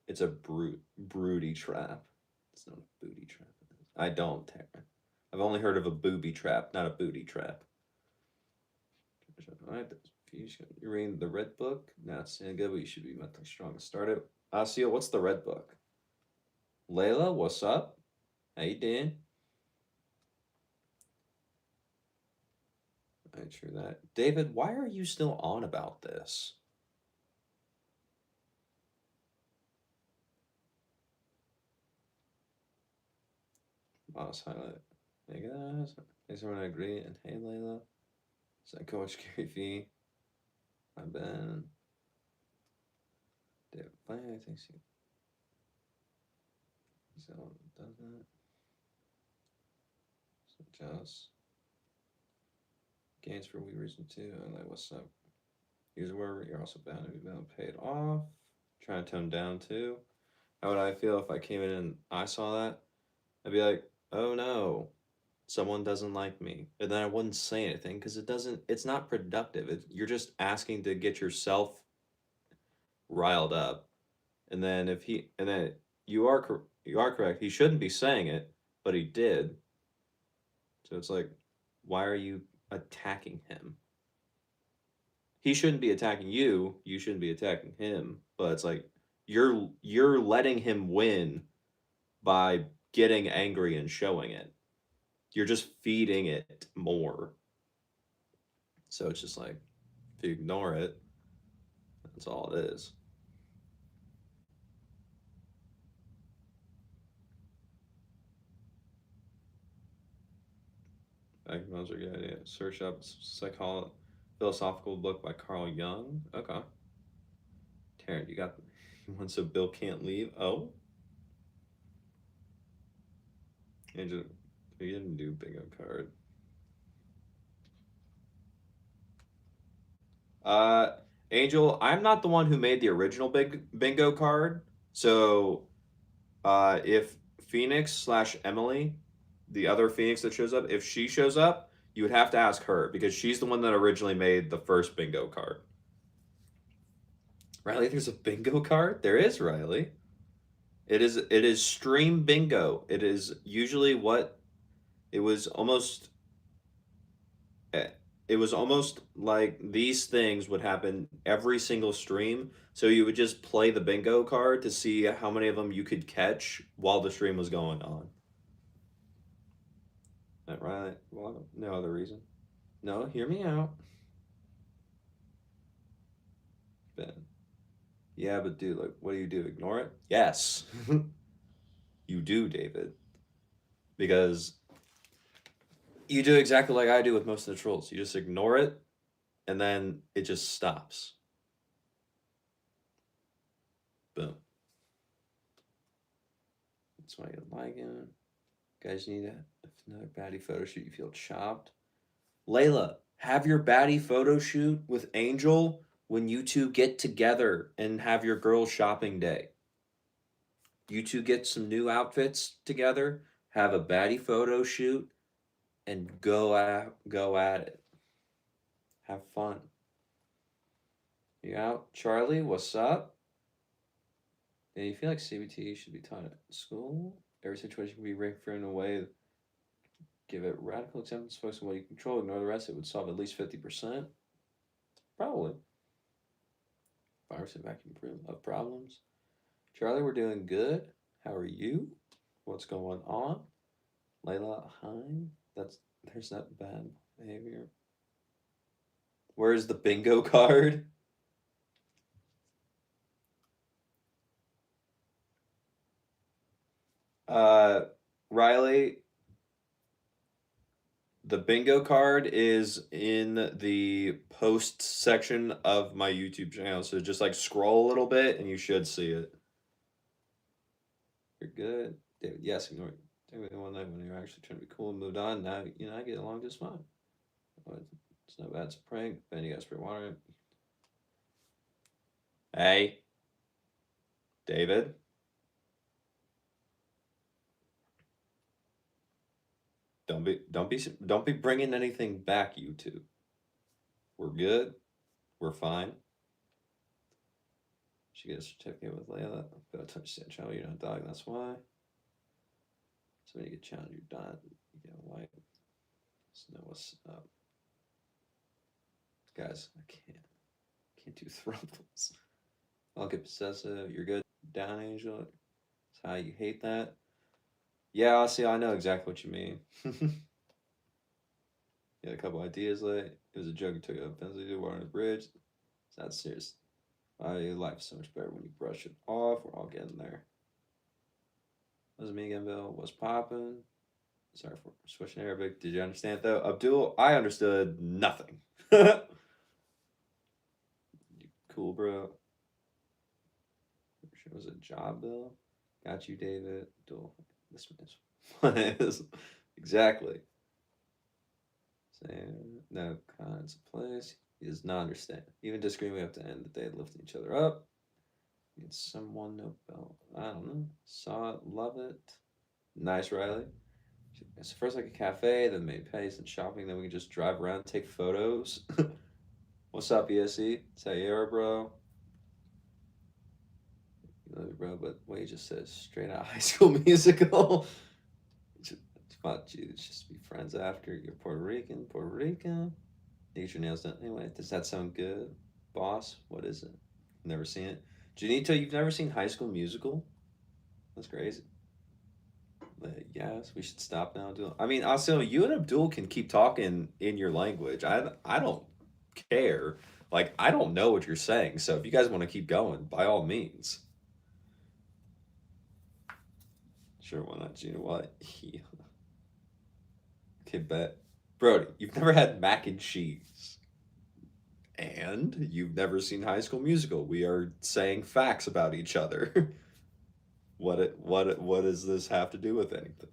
It's a broody trap. It's not a booty trap. I don't, Taryn. I've only heard of a booby trap, not a booty trap. All right, you're reading the red book. Now it's good, but you should be mentally strong to start it. Asio, what's the red book? Layla, what's up? How you doing? I true that. David, why are you still on about this? Boss highlight. Hey guys, thanks everyone agree. And hey Layla. So Coach Gary V. I've been David Play, I think so does that. So just gains for we reason too. I like what's up. Use a word, you're also bound to be paid off. Trying to tone down too. How would I feel if I came in and I saw that? I'd be like, oh no, someone doesn't like me. And then I wouldn't say anything because it's not productive. You're just asking to get yourself riled up. And then you are correct. He shouldn't be saying it, but he did. So it's like, why are you attacking him? He shouldn't be attacking you. You shouldn't be attacking him. But it's like you're letting him win by getting angry and showing it. You're just feeding it more. So it's just like if you ignore it, that's all it is. Those are good idea. Search up philosophical book by Carl Jung. Okay. Taryn, you got one so Bill can't leave. Oh, Angel, you didn't do bingo card. Uh, Angel, I'm not the one who made the original big bingo card. So, if Phoenix slash Emily, the other Phoenix that shows up, if she shows up, you would have to ask her because she's the one that originally made the first bingo card. Riley, there's a bingo card? There is, Riley. It is stream bingo. It is usually what it was almost eh, it was almost like these things would happen every single stream. So you would just play the bingo card to see how many of them you could catch while the stream was going on. That right? Well, no other reason. No, hear me out, Ben. Yeah, but dude, like, what do? Ignore it? Yes, you do, David, because you do exactly like I do with most of the trolls. You just ignore it, and then it just stops. Boom. That's why you like it. Guys need another baddie photo shoot. You feel chopped. Layla, have your baddie photo shoot with Angel when you two get together and have your girls shopping day. You two get some new outfits together, have a baddie photo shoot, and go at it. Have fun. You out, Charlie? What's up? Yeah, you feel like CBT should be taught at school? Every situation can be reframed in a way. Give it radical acceptance, focus on what you control, ignore the rest. It would solve at least 50%. Probably. 5% vacuum of problems. Charlie, we're doing good. How are you? What's going on? Layla, hi. There's that bad behavior. Where's the bingo card? Riley, the bingo card is in the post section of my YouTube channel. So just like scroll a little bit and you should see it. You're good. David, yes, ignore David one night when you're actually trying to be cool and moved on. Now, I get along just fine. It's not bad. It's a prank. Ben, you got spray water. Hey, David. Don't be bringing anything back, you two. We're good. We're fine. She gets a certificate with Layla. Got to touch that child. You're not a dog. That's why. So when you get challenged, you're done. You get a wipe. So know what's up, guys. I can't do thrumples. I'll get possessive. You're good. Down, Angel. That's how you hate that. Yeah, see, I know exactly what you mean. You had a couple ideas late. It was a joke. You took it up pencil, water on the bridge. It's not serious. Your life's so much better when you brush it off. We're all getting there. Was me again, Bill? What's popping? Sorry for switching Arabic. Did you understand though? Abdul, I understood nothing. Cool, bro. Sure was a job, Bill. Got you, David. Abdul, this is exactly. Saying no kinds of place. He does not understand. Even disagreeing, we have to end the day lifting each other up. Need someone no belt. I don't know. Saw it, love it. Nice, Riley. So first like a cafe, then maybe pay some shopping, then we can just drive around, take photos. What's up, ESE? Sayera, bro. You love it, bro, but what he just says, straight out High School Musical. It's about you. It's just to be friends after. You're Puerto Rican. Need your nails done. Anyway, does that sound good? Boss, what is it? Never seen it. Janito, you've never seen High School Musical? That's crazy. Yes, we should stop now. I mean, also, you and Abdul can keep talking in your language. I don't care. Like, I don't know what you're saying. So if you guys want to keep going, by all means. Sure, why not? You know what? Okay, bet. Brody, you've never had mac and cheese. And you've never seen High School Musical. We are saying facts about each other. What does this have to do with anything?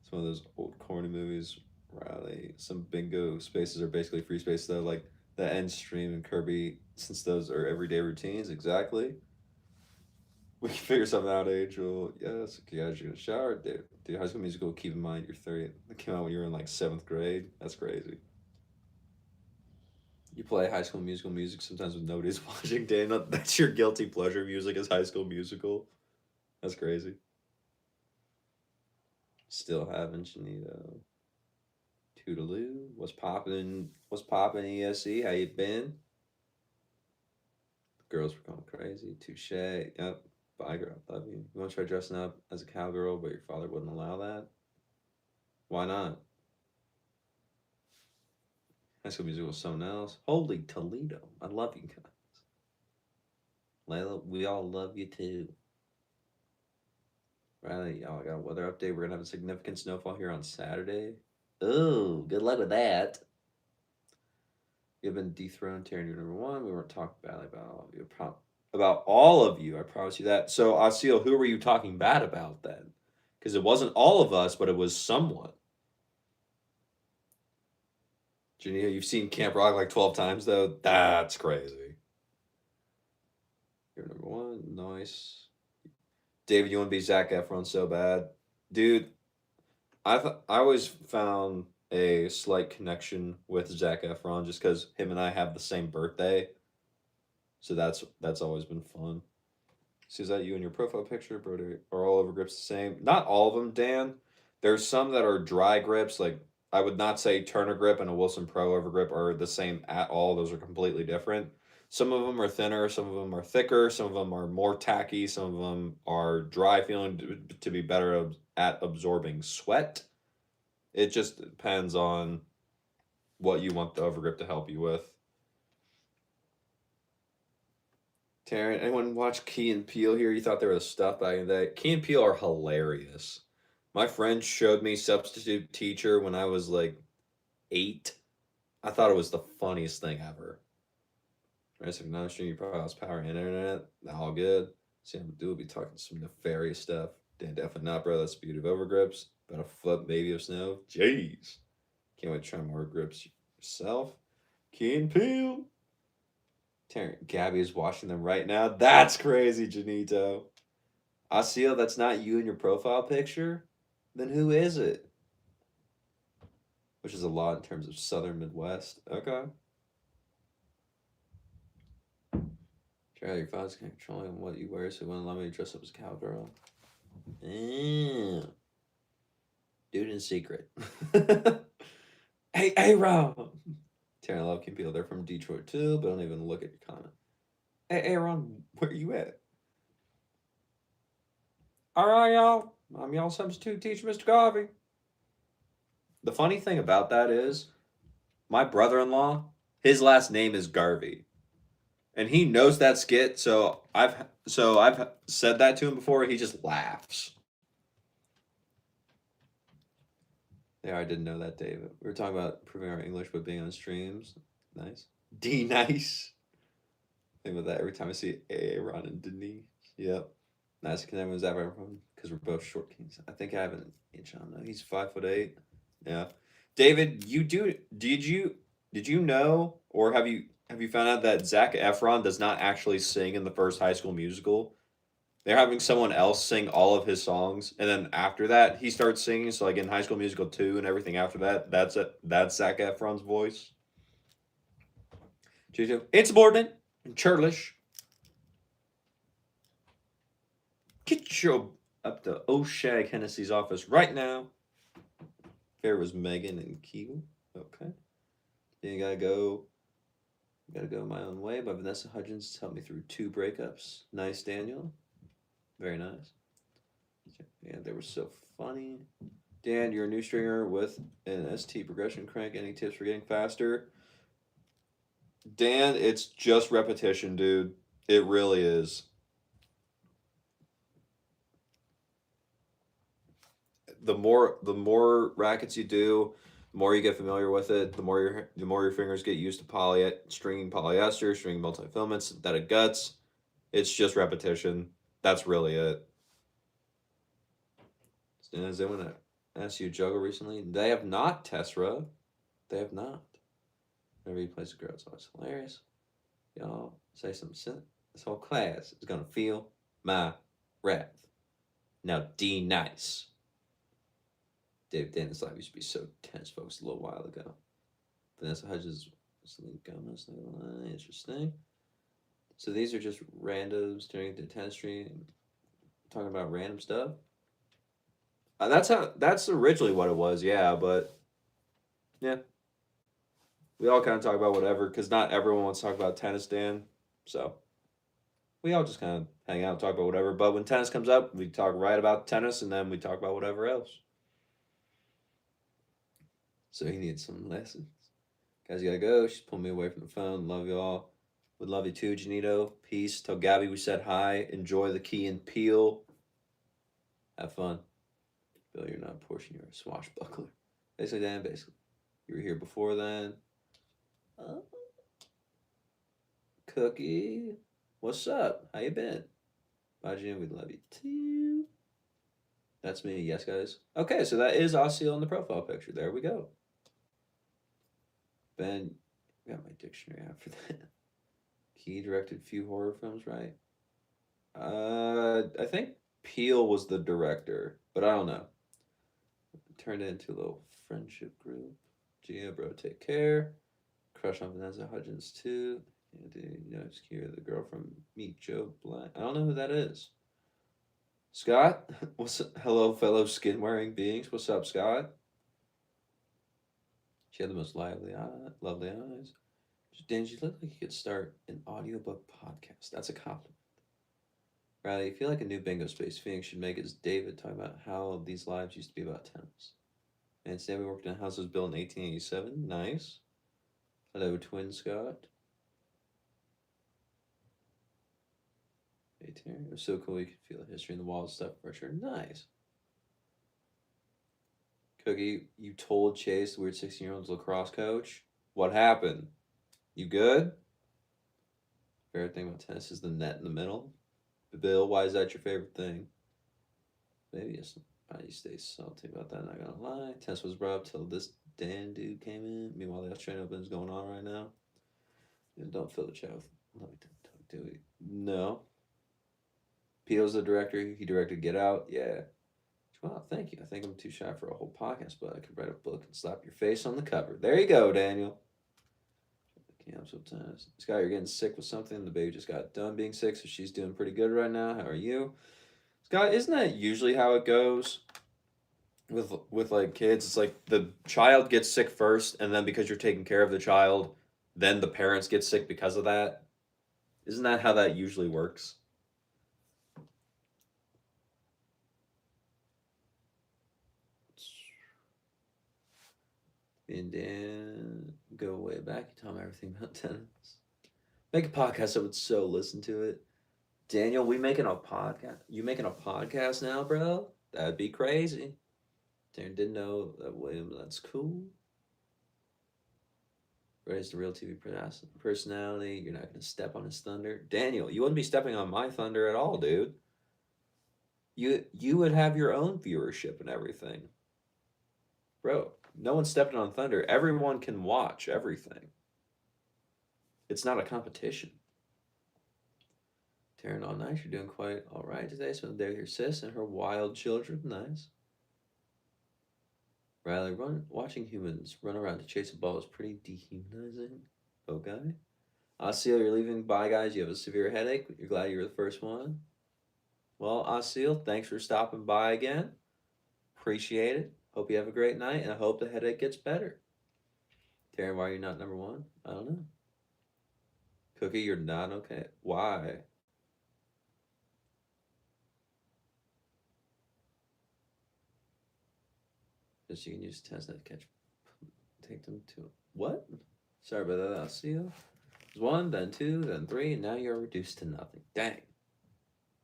It's one of those old corny movies. Riley, some bingo spaces are basically free space though, like the end stream and Kirby, since those are everyday routines. Exactly. We can figure something out, Angel. Yes, guys, you're gonna shower. Dude, High School Musical. Keep in mind, you're 30. It came out when you were in like 7th grade. That's crazy. You play High School Musical music sometimes when nobody's watching. Dana, that's your guilty pleasure music is High School Musical. That's crazy. Still haven't, Janito. Toodaloo. What's poppin'? What's poppin', ESE? How you been? Girls were going crazy. Touche. Yep. Bye, girl. Love you. You want to try dressing up as a cowgirl, but your father wouldn't allow that? Why not? High School Musical was someone else. Holy Toledo. I love you guys. Layla, we all love you too. Riley, y'all got a weather update. We're going to have a significant snowfall here on Saturday. Oh, good luck with that. You've been dethroned, Taryn, you're number one. We weren't talking badly about all of you. About all of you, I promise you that. So, Asil, who were you talking bad about then? Because it wasn't all of us, but it was someone. Janita, you've seen Camp Rock like 12 times, though? That's crazy. You're number one. Nice. David, you want to be Zac Efron so bad? Dude, I always found a slight connection with Zac Efron just because him and I have the same birthday. So that's always been fun. So is that you in your profile picture, bro? Are all over grips the same? Not all of them, Dan. There's some that are dry grips. Like I would not say Turner grip and a Wilson Pro over grip are the same at all. Those are completely different. Some of them are thinner, some of them are thicker, some of them are more tacky, some of them are dry feeling to be better at absorbing sweat. It just depends on what you want the overgrip to help you with. Taryn, anyone watch Key and Peele here? You thought they were stuff back in the day? Key and Peele are hilarious. My friend showed me Substitute Teacher when I was like 8. I thought it was the funniest thing ever. Right, no stream, you probably lost power and internet. All good. Sam do will be talking some nefarious stuff. Dan definitely not, bro. That's the beauty of overgrips. About a foot baby of snow. Jeez. Can't wait to try more grips yourself. Key and Peele. Gabby is watching them right now. That's crazy, Janito. Asil, that's not you in your profile picture? Then who is it? Which is a lot in terms of Southern Midwest. Okay. Try your father's controlling what you wear, so he wouldn't allow me to dress up as a cowgirl. Dude in secret. Hey, Rob. Taryn Love can Peel. They're from Detroit too, but don't even look at your comment. Hey, Aaron, where you at? All right, y'all. I'm y'all substitute teacher, Mr. Garvey. The funny thing about that is, my brother-in-law, his last name is Garvey, and he knows that skit. So I've said that to him before. He just laughs. Yeah, I didn't know that, David. We were talking about improving our English by being on streams. Nice. D nice. Think about that every time I see Aaron and Denise. Yep. Nice to connect with everyone because we're both short kings. I think I have an inch on though. He's 5'8". Yeah. David, did you know or have you found out that Zac Efron does not actually sing in the first High School Musical? They're having someone else sing all of his songs, and then after that, he starts singing. So, like in High School Musical 2 and everything after that, that's Zac Efron's voice. Insubordinate and churlish. Get your up to O'Shag Hennessy's office right now. Fair was Megan and Kegel. Okay. Then you gotta go my own way by Vanessa Hudgens. Helped me through 2 breakups. Nice, Daniel. Very nice. Yeah, they were so funny. Dan, you're a new stringer with an ST progression crank. Any tips for getting faster? Dan, it's just repetition, dude. It really is. the more rackets you do, the more you get familiar with it, the more your fingers get used to stringing polyester, stringing multi-filament, synthetic guts. It's just repetition. That's really it. Has anyone asked you to juggle recently? They have not, Tessera. They have not. Whenever you place a girl, it's always hilarious. Y'all say something silly. This whole class is gonna feel my wrath. Now, D nice. David Dennis life used to be so tense, folks, a little while ago. Vanessa Hudgens, Selena Gomez, interesting. So these are just randos during the tennis stream, talking about random stuff. That's originally what it was, yeah. But yeah, we all kind of talk about whatever because not everyone wants to talk about tennis, Dan. So we all just kind of hang out and talk about whatever. But when tennis comes up, we talk right about tennis, and then we talk about whatever else. So he needs some lessons. Guys, you gotta go. She's pulling me away from the phone. Love you all. Would love you too, Janito. Peace. Tell Gabby we said hi. Enjoy the Key and Peel. Have fun. Bill, you're not a Porsche, you're a swashbuckler. Basically, Dan, basically. You were here before then. Cookie. What's up? How you been? Bye, Jim. We love you too. That's me. Yes, guys. Okay, so that is Osceola in the profile picture. There we go. Ben, got my dictionary after that. He directed few horror films, right? I think Peel was the director, but I don't know. It turned into a little friendship group. Gia, bro, take care. Crush on Vanessa Hudgens too. Yeah, dude, you know, Kira, the girl from Meet Joe Black. I don't know who that is. Scott, what's up? Hello, fellow skin wearing beings. What's up, Scott? She had the most lovely eyes. Dan, you look like you could start an audiobook podcast. That's a compliment. Riley, I feel like a new bingo space Phoenix should make is David talking about how these lives used to be about tennis. And Sammy worked in a house that was built in 1887. Nice. Hello, Twin Scott. It was so cool you could feel the history in the walls stuff for sure. Nice. Cookie, you told Chase, the weird 16-year-old's lacrosse coach. What happened? You good? Favorite thing about tennis is the net in the middle. Bill, why is that your favorite thing? Maybe it's I stay salty about that, not gonna lie. Tennis was brought up till this Dan dude came in. Meanwhile, the Australian Open is going on right now. Don't fill the chat with let me talk to it. No. Peel's the director. He directed Get Out. Yeah. Well, thank you. I think I'm too shy for a whole podcast, but I could write a book and slap your face on the cover. There you go, Daniel. Camp sometimes. Scott, you're getting sick with something. The baby just got done being sick, so she's doing pretty good right now. How are you? Scott, isn't that usually how it goes with like kids? It's like the child gets sick first, and then because you're taking care of the child, then the parents get sick because of that. Isn't that how that usually works? And then go way back. You tell me everything about tennis. Make a podcast. I would so listen to it. Daniel, we making a podcast? You making a podcast now, bro? That'd be crazy. Darren didn't know that William. That's cool. Ray's the real TV personality. You're not gonna step on his thunder, Daniel. You wouldn't be stepping on my thunder at all, dude. You would have your own viewership and everything, bro. No one's stepping on thunder. Everyone can watch everything. It's not a competition. Taryn, all nice. You're doing quite all right today. So there, your sis and her wild children. Nice. Riley, watching humans run around to chase a ball is pretty dehumanizing. Okay. Asil, you're leaving. Bye, guys. You have a severe headache. You're glad you were the first one. Well, Asil, thanks for stopping by again. Appreciate it. Hope you have a great night, and I hope the headache gets better. Taryn, why are you not number one? I don't know. Cookie, you're not okay. Why? Just you can use testnet to take them to what? Sorry about that. I'll see you. One, then two, then three, and now you're reduced to nothing. Dang.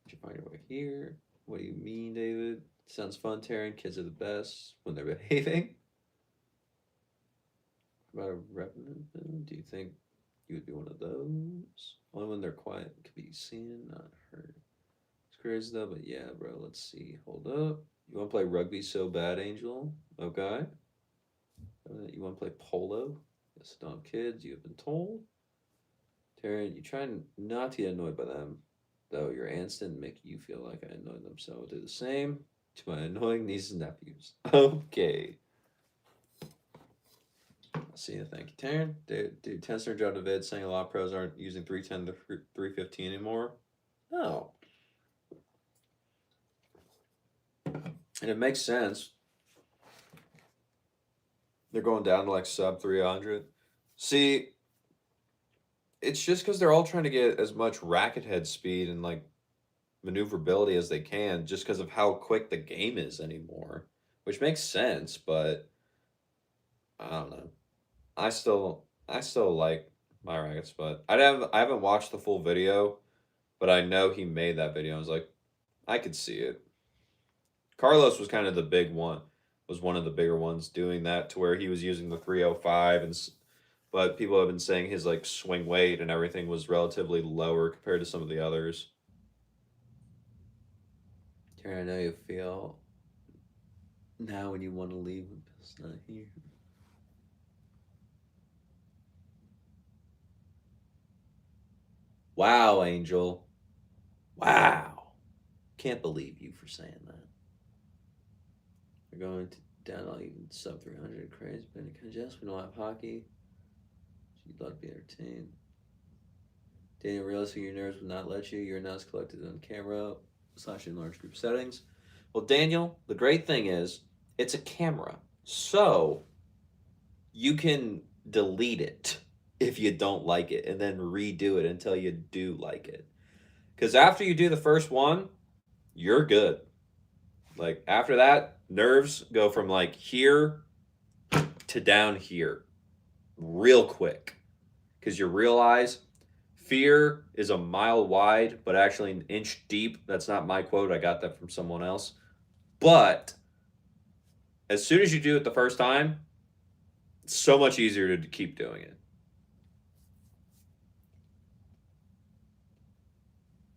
Did you find your way here? What do you mean, David? Sounds fun, Taryn. Kids are the best when they're behaving. About a revenant bill, do you think you would be one of those? Only when they're quiet can be seen, not heard. It's crazy though, but yeah, bro. Let's see. Hold up. You want to play rugby so bad, Angel? Okay. You want to play polo? Yes, don't have kids. You have been told. Taryn, you try not to get annoyed by them, though. Your aunts didn't make you feel like I annoyed them, so I'll do the same to my annoying nieces and nephews. Okay. See you. Thank you, Taryn. Dude, Tensor dropped a vid saying a lot of pros aren't using 310 to 315 anymore. No. And it makes sense. They're going down to like sub 300. See, it's just because they're all trying to get as much racket head speed and like maneuverability as they can just because of how quick the game is anymore, which makes sense, but I don't know. I still like my rackets, but I haven't watched the full video, but I know he made that video. I was like, I could see it. Carlos was kind of the big one, was one of the bigger ones doing that to where he was using the 305 but people have been saying his like swing weight and everything was relatively lower compared to some of the others. Karen, I know you feel now when you want to leave when Bill's not here. Wow, Angel. Wow. Can't believe you for saying that. We're going to down all even sub 300. Crazy, but yes, we don't have hockey. You'd love to be entertained. Daniel, realizing your nerves would not let you. You're not as collected on camera / in large group settings. Well, Daniel, the great thing is it's a camera. So you can delete it if you don't like it and then redo it until you do like it. Because after you do the first one, you're good. Like after that, nerves go from like here to down here real quick. Because you realize fear is a mile wide, but actually an inch deep. That's not my quote. I got that from someone else. But as soon as you do it the first time, it's so much easier to keep doing it.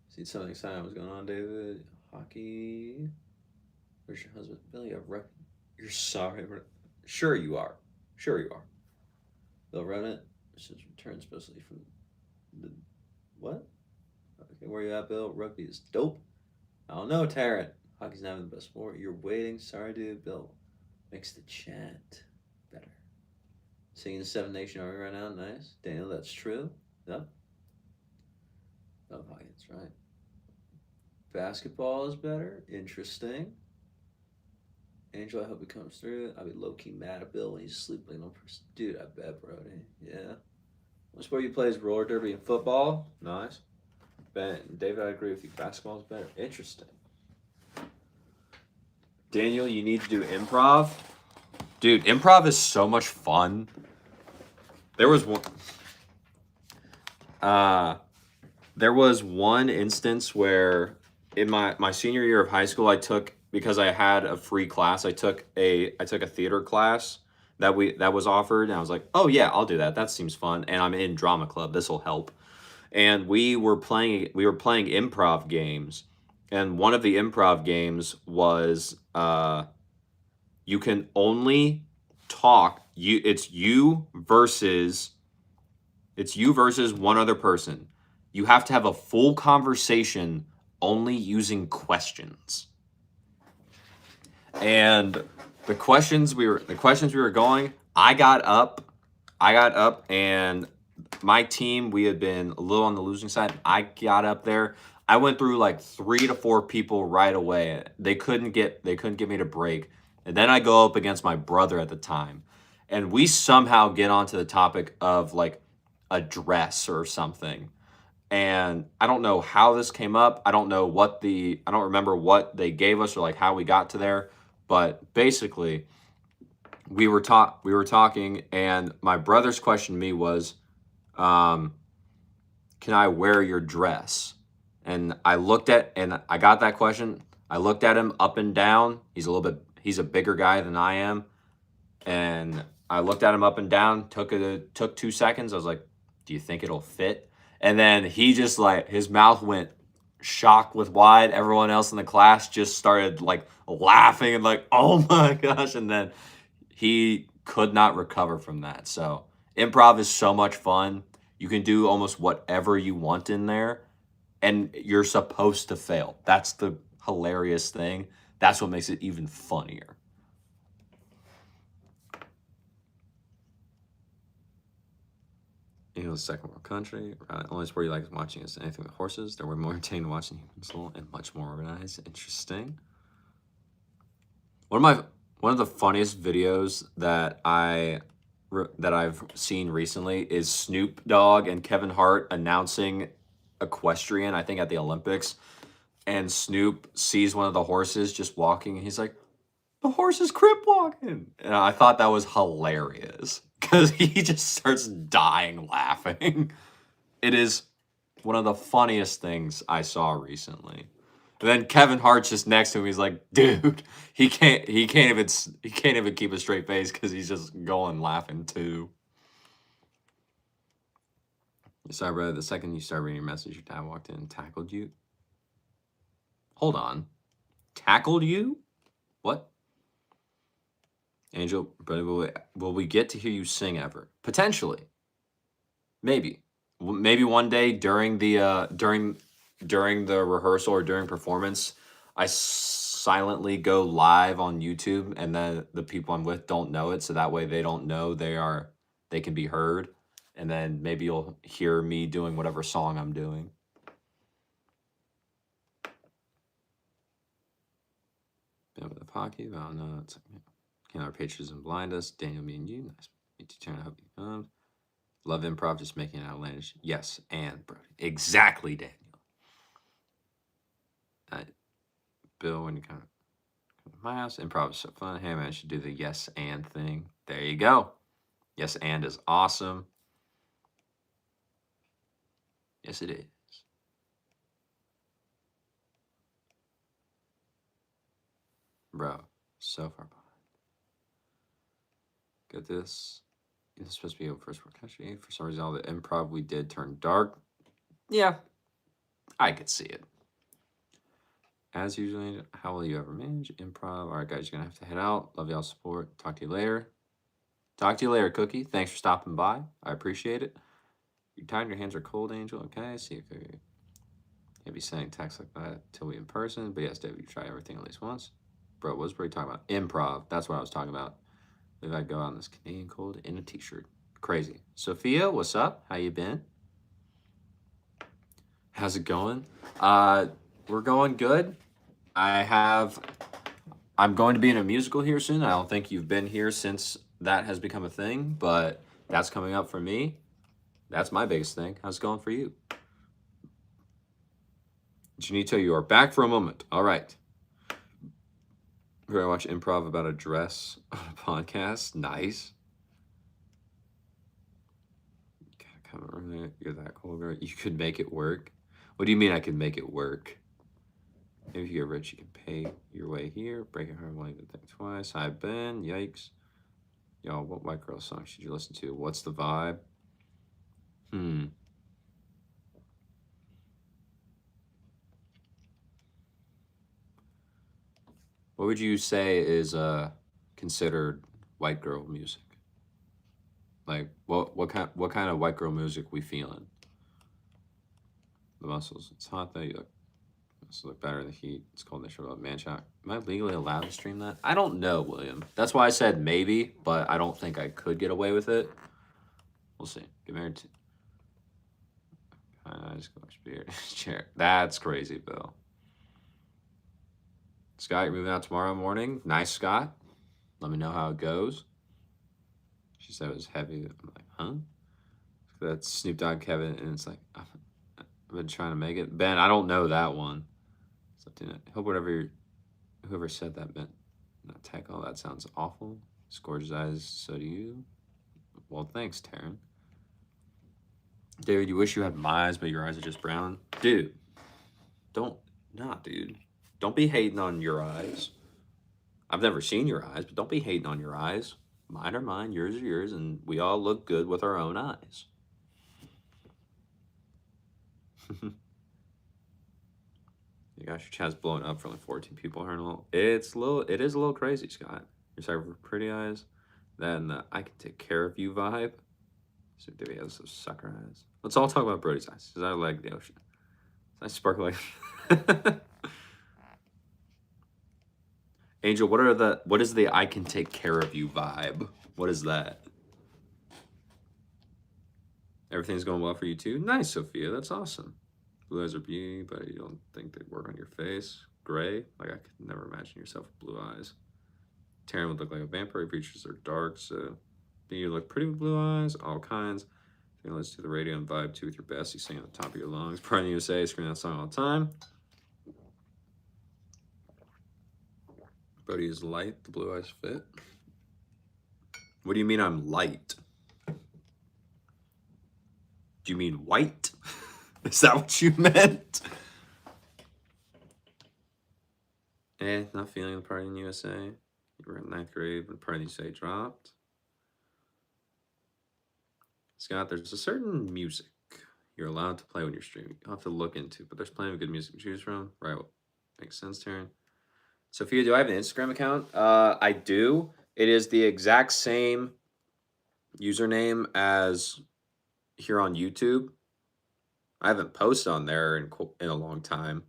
See something exciting was going on, David. Hockey. Where's your husband? Billy, you're sorry. Sure you are. Sure you are. Bill Remnant. Since returned especially from the what? Okay, where you at, Bill? Rugby is dope. I don't know, Tarrant. Hockey's not even the best sport. You're waiting. Sorry, dude. Bill makes the chat better. Singing the Seven Nation Army right now. Nice. Daniel, that's true. Yep. Love hockey, that's right. Basketball is better. Interesting. Angel, I hope it comes through. I'll be low-key mad at Bill when he's sleeping on person. Dude, I bet, Brody. Yeah. What sport you play is roller derby and football. Nice. Ben, David, I agree with you. Basketball is better. Interesting. Daniel, you need to do improv. Dude, improv is so much fun. There was one instance where in my senior year of high school, because I had a free class, I took a theater class that was offered, and I was like, oh yeah, I'll do that. That seems fun. And I'm in drama club. This will help. And we were playing improv games. And one of the improv games was you can only talk. It's you versus one other person. You have to have a full conversation only using questions. And the questions we were going, I got up and my team, we had been a little on the losing side. I got up there. I went through like 3 to 4 people right away. They couldn't get me to break. And then I go up against my brother at the time. And we somehow get onto the topic of like a dress or something. And I don't know how this came up. I don't remember what they gave us or like how we got to there. But basically, we were talking, and my brother's question to me was, can I wear your dress? And I looked at, and I got that question. I looked at him up and down. He's a bigger guy than I am. And I looked at him up and down, took 2 seconds. I was like, do you think it'll fit? And then he just like, his mouth went shocked with wide. Everyone else in the class just started like laughing and like, oh my gosh. And then he could not recover from that. So improv is so much fun. You can do almost whatever you want in there, and you're supposed to fail. That's the hilarious thing. That's what makes it even funnier. England's second world country. Only sport you like is watching is anything with horses. They're way more entertaining watching humans and much more organized. Interesting. One of the funniest videos that I've seen recently is Snoop Dogg and Kevin Hart announcing equestrian, I think at the Olympics, and Snoop sees one of the horses just walking, and he's like, the horse is crip walking. And I thought that was hilarious because he just starts dying laughing. It is one of the funniest things I saw recently. And then Kevin Hart's just next to him. He's like, dude, he can't even keep a straight face because he's just going laughing too. Sorry, brother. The second you started reading your message, your dad walked in and tackled you. Hold on. Tackled you? What? Angel, brother, will we get to hear you sing ever? Potentially. Maybe. Maybe one day during the rehearsal or during performance, I silently go live on YouTube, and then the people I'm with don't know it, so that way they don't know they can be heard, and then maybe you'll hear me doing whatever song I'm doing. Been with the pocket, I don't know. It's like, can our patrons and blind us? Daniel, me and you. Nice to meet you, Taryn. I hope you come. Love improv, just making it outlandish. Yes, and Brody. Exactly, Daniel. Bill, when you come to my house, improv is so fun. Hey, man, I should do the yes and thing. There you go. Yes and is awesome. Yes, it is. Bro, so far behind. Get this. This is supposed to be a first world country. For some reason, all the improv we did turned dark. Yeah, I could see it. As usually, how will you ever manage improv? All right, guys, you're going to have to head out. Love y'all's support. Talk to you later. Talk to you later, Cookie. Thanks for stopping by. I appreciate it. You're tired, your hands are cold, Angel. Okay, see you, Cookie. Can't be sending texts like that till we in person. But yes, David, you try everything at least once. Bro, what was Brady talking about? Improv. That's what I was talking about. Maybe I'd go out in this Canadian cold in a t-shirt. Crazy. Sophia, what's up? How you been? How's it going? We're going good. I'm going to be in a musical here soon. I don't think you've been here since that has become a thing, but that's coming up for me. That's my biggest thing. How's it going for you? Janito, you are back for a moment. All right. We're going to watch improv about a dress on a podcast. Nice. You're that cool, girl. You could make it work. What do you mean I could make it work? Maybe if you get rich, you can pay your way here. Break your heart, wanting to think twice. Hi, Ben. Yikes. Y'all, what white girl song should you listen to? What's the vibe? What would you say is considered white girl music? Like what kind of white girl music we feeling? The muscles. It's hot though. You look better in the heat. It's cold. They show up. Man shot. Am I legally allowed to stream that? I don't know, William. That's why I said maybe, but I don't think I could get away with it. We'll see. Get married to. I just go beard chair. That's crazy, Bill. Scott, you're moving out tomorrow morning. Nice, Scott. Let me know how it goes. She said it was heavy. I'm like, huh? That's Snoop Dogg, Kevin, and it's like, I've been trying to make it. Ben, I don't know that one. Something. I hope whoever said that meant not tech. All that sounds awful. Scorches eyes. So do you. Well, thanks, Taryn. David, you wish you had my eyes, but your eyes are just brown. Dude, don't. Nah, dude. Don't be hating on your eyes. I've never seen your eyes, but don't be hating on your eyes. Mine are mine, yours are yours, and we all look good with our own eyes. You got your chest blowing up for only 14 people. It is a little crazy, Scott. You're sorry for pretty eyes. Then I can take care of you vibe. So do he has those sucker eyes? Let's all talk about Brody's eyes, because I like the ocean. I sparkle like Angel, what is the I can take care of you vibe? What is that? Everything's going well for you too? Nice, Sophia. That's awesome. Blue eyes are beauty, but you don't think they'd work on your face. Gray? Like I could never imagine yourself with blue eyes. Taryn would look like a vampire. Features are dark, so you look pretty with blue eyes, all kinds. Let's do the radio and vibe too with your best. You sing at the top of your lungs. Pride in the USA, scream that song all the time. Brody is light. The blue eyes fit. What do you mean I'm light? Do you mean white? Is that what you meant? Not feeling the Pride in the USA. You were in 9th grade when Pride in the USA dropped. Scott, there's a certain music you're allowed to play when you're streaming. You'll have to look into, but there's plenty of good music to choose from. Right, well, makes sense, Taryn. Sophia, do I have an Instagram account? I do. It is the exact same username as here on YouTube. I haven't posted on there in a long time,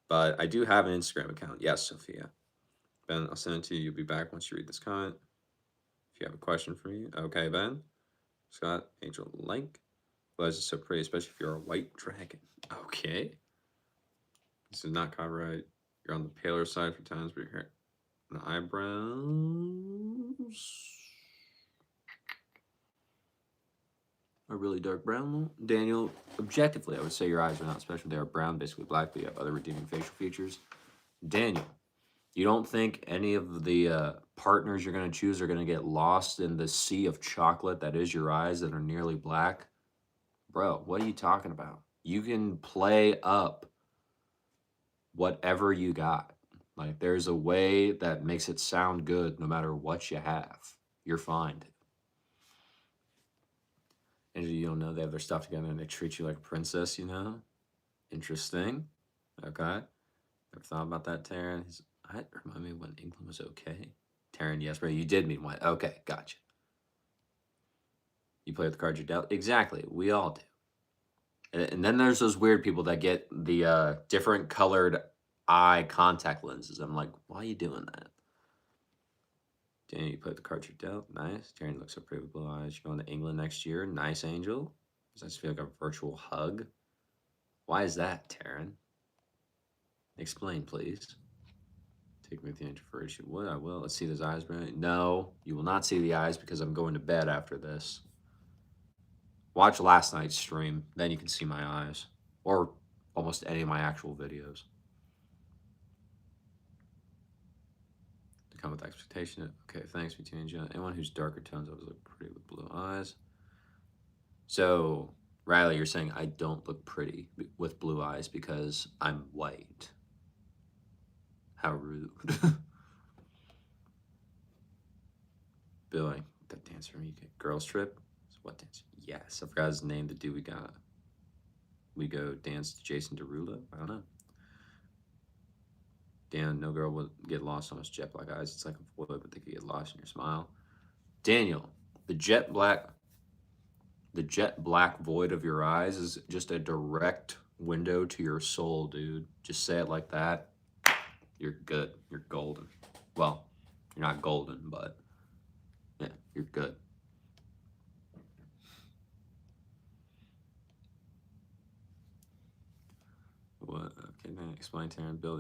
but I do have an Instagram account. Yes, Sophia. Ben, I'll send it to you. You'll be back once you read this comment. If you have a question for me. Okay, Ben. Scott, Angel, like. Blue eyes is so pretty, especially if you're a white dragon. Okay. This is not copyright. You're on the paler side for times, but your hair and eyebrows are really dark brown. Daniel, objectively, I would say your eyes are not special. They are brown, basically black, but you have other redeeming facial features. Daniel, you don't think any of the partners you're going to choose are going to get lost in the sea of chocolate that is your eyes that are nearly black? Bro, what are you talking about? You can play up whatever you got. Like, there's a way that makes it sound good no matter what you have. You're fine. And you don't know they have their stuff together and they treat you like a princess, you know? Interesting. Okay. Ever thought about that, Taryn? Remind me when England was okay. Taryn, yes, bro. You did mean what? Okay, gotcha. You play with the cards you dealt? Exactly. We all do. And then there's those weird people that get the different colored eye contact lenses. I'm like, why are you doing that? Danny, you play with the cards you dealt? Nice. Taryn looks so pretty with blue eyes. You're going to England next year? Nice, Angel. Does that feel like a virtual hug? Why is that, Taryn? Explain, please. Take me with the Angel for issue. What? I will. Let's see those eyes, bro. No, you will not see the eyes because I'm going to bed after this. Watch last night's stream. Then you can see my eyes. Or almost any of my actual videos. To come with expectation. Okay, thanks, between Angel. Anyone who's darker tones always look pretty with blue eyes. So, Riley, you're saying I don't look pretty with blue eyes because I'm white. How rude. Billy, that dance for me. Girls trip? What dance? Yes, I forgot his name. The dude we go dance to Jason Derulo. I don't know. Dan, no girl would get lost on his jet black eyes. It's like a void, but they could get lost in your smile. Daniel, the jet black void of your eyes is just a direct window to your soul, dude. Just say it like that. You're good. You're golden. Well, you're not golden, but yeah, you're good. What? Okay, then explain, Taryn. Bill,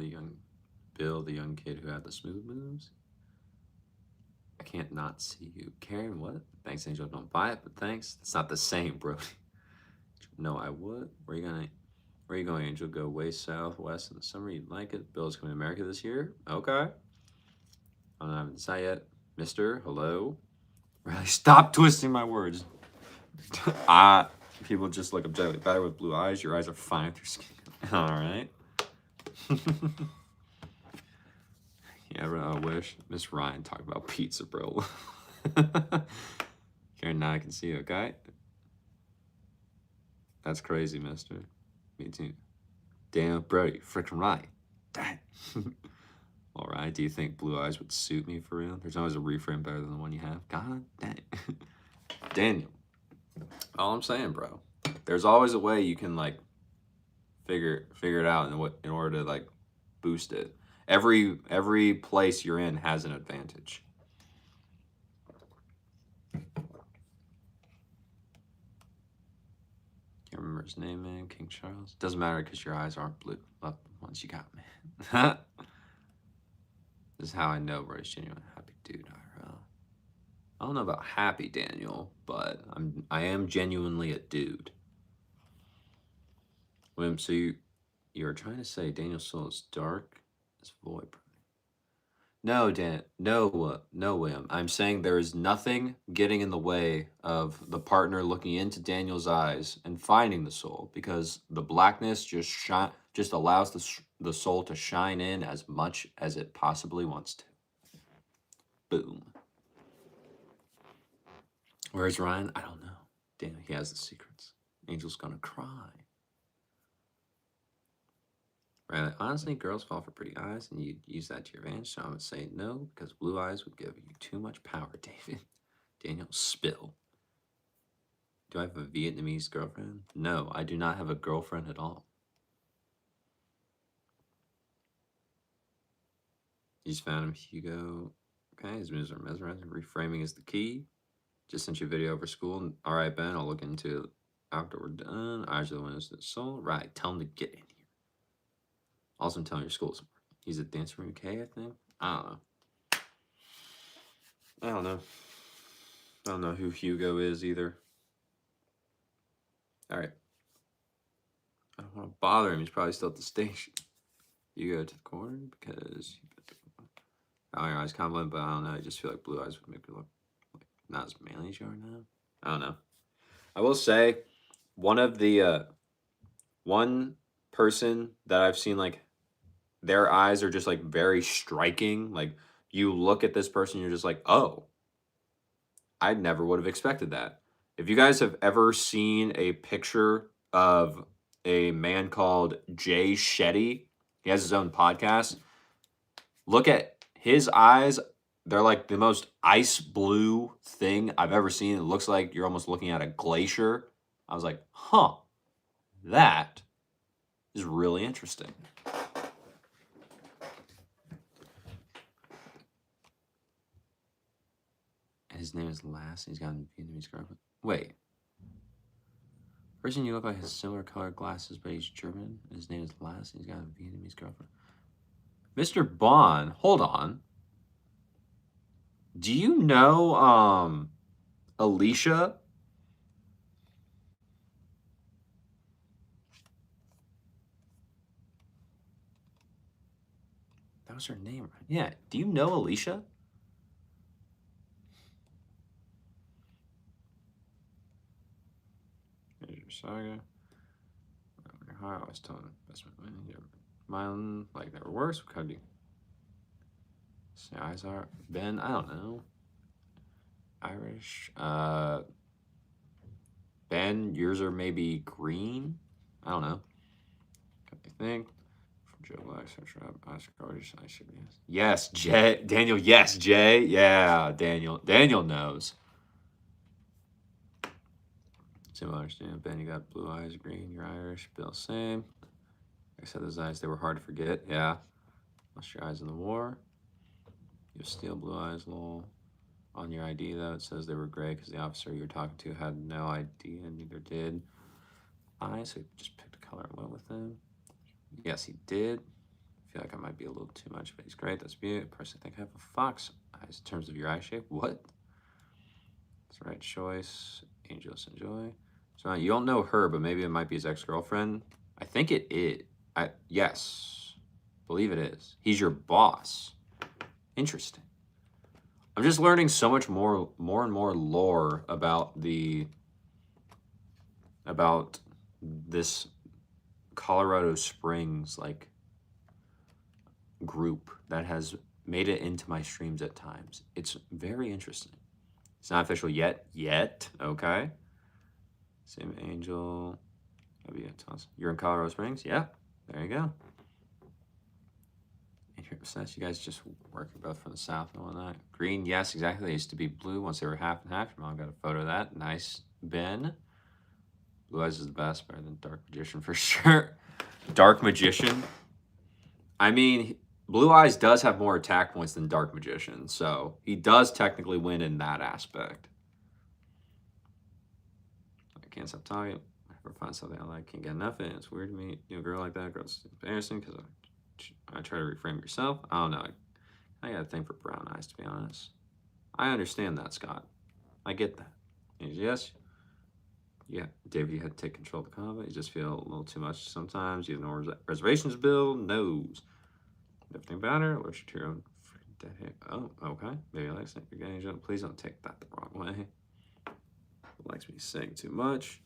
the young kid who had the smooth moves. I can't not see you. Karen, what? Thanks, Angel. Don't buy it, but thanks. It's not the same, bro. No, I would. Where are you going, Angel? Go way southwest in the summer. You'd like it. Bill's coming to America this year. Okay. I haven't decided yet. Mister, hello. Really, stop twisting my words. People just look objectively better with blue eyes. Your eyes are fine with your skin. All right. You ever wish Miss Ryan talked about pizza, bro? Karen, now I can see you, okay? That's crazy, mister. Me too. Damn, bro, you're freaking right. Dang. All right, do you think blue eyes would suit me for real? There's always a reframe better than the one you have. God dang. Daniel. All I'm saying, bro. There's always a way you can like figure it out in order to like boost it. Every place you're in has an advantage. Can't remember his name, man. King Charles. Doesn't matter because your eyes aren't blue. Well, once you got me. This is how I know Roy's genuine happy dude. I don't know about happy, Daniel, but I am genuinely a dude. William, so you're trying to say Daniel's soul is dark as void. No, no, William. I'm saying there is nothing getting in the way of the partner looking into Daniel's eyes and finding the soul, because the blackness just allows the soul to shine in as much as it possibly wants to. Boom. Where's Ryan? I don't know. Damn, he has the secrets. Angel's gonna cry. Right? Honestly, girls fall for pretty eyes, and you'd use that to your advantage. So I would say no, because blue eyes would give you too much power, David. Daniel, spill. Do I have a Vietnamese girlfriend? No, I do not have a girlfriend at all. You just found him, Hugo. Okay, his moves are mesmerizing. Reframing is the key. Just sent you a video over school. All right, Ben, I'll look into it after we're done. Eyes are the winners of the soul. Right, tell him to get in here. Also, I'm telling your school's. He's at Dance Room K, I think. I don't know. I don't know who Hugo is either. All right. I don't want to bother him. He's probably still at the station. You go to the corner because your eyes compliment, but I don't know. I just feel like blue eyes would make me look like not as manly as you are now. I don't know. I will say one of the one person that I've seen, like, their eyes are just like very striking. Like, you look at this person, you're just like, oh, I never would have expected that. If you guys have ever seen a picture of a man called Jay Shetty, he has his own podcast. Look at his eyes. They're like the most ice blue thing I've ever seen. It looks like you're almost looking at a glacier. I was like, huh, that is really interesting. His name is Lass. He's got a Vietnamese girlfriend. Wait. Person you look like has similar colored glasses, but he's German. His name is Lass. He's got a Vietnamese girlfriend. Mr. Bond, hold on. Do you know Alicia? That was her name, right? Yeah. Do you know Alicia? Saga. I always tell him investment money. Mine, like, never works. What kind of do? Eyes are Ben. I don't know. Irish. Ben, yours are maybe green. I don't know. I think from Joe Black, Oscar Gardner, I should be. Yes, Jay. Daniel. Yes, Jay. Yeah, Daniel. Daniel knows. Same understand. Ben, you got blue eyes, green. You're Irish. Bill, same. Like I said, those eyes, they were hard to forget. Yeah. Lost your eyes in the war. You have steel blue eyes, lol. On your ID, though, it says they were gray because the officer you were talking to had no ID, and neither did I, so just picked a color and went with him. Yes, he did. I feel like I might be a little too much, but he's great. That's beautiful. Personally, I think I have a fox eyes in terms of your eye shape. What? That's the right choice. Angels enjoy. So you don't know her, but maybe it might be his ex-girlfriend. I think it is. Yes, believe it is. He's your boss. Interesting. I'm just learning so much more and more lore about this Colorado Springs, like, group that has made it into my streams at times. It's very interesting. It's not official yet. Okay. Same Angel. You're in Colorado Springs? Yeah. There you go. And here, since you guys just work both from the south and whatnot. Green, yes, exactly. They used to be blue once they were half and half. Your mom got a photo of that. Nice, Ben. Blue Eyes is the best, better than Dark Magician for sure. Dark Magician. I mean, Blue Eyes does have more attack points than Dark Magician, so he does technically win in that aspect. I can't stop talking. I never find something I like, can't get enough of it. It's weird to meet a girl like that. Girl's embarrassing because I try to reframe yourself. I don't know. I got a thing for brown eyes, to be honest. I understand that, Scott. I get that. And yes. Yeah, David, you had to take control of the combat. You just feel a little too much sometimes. You have no reservations, Bill. Knows everything about her. Allergic to your own freaking dead hair. Oh, okay. Maybe likes it. You're getting jumped. Please don't take that the wrong way. Likes me saying too much.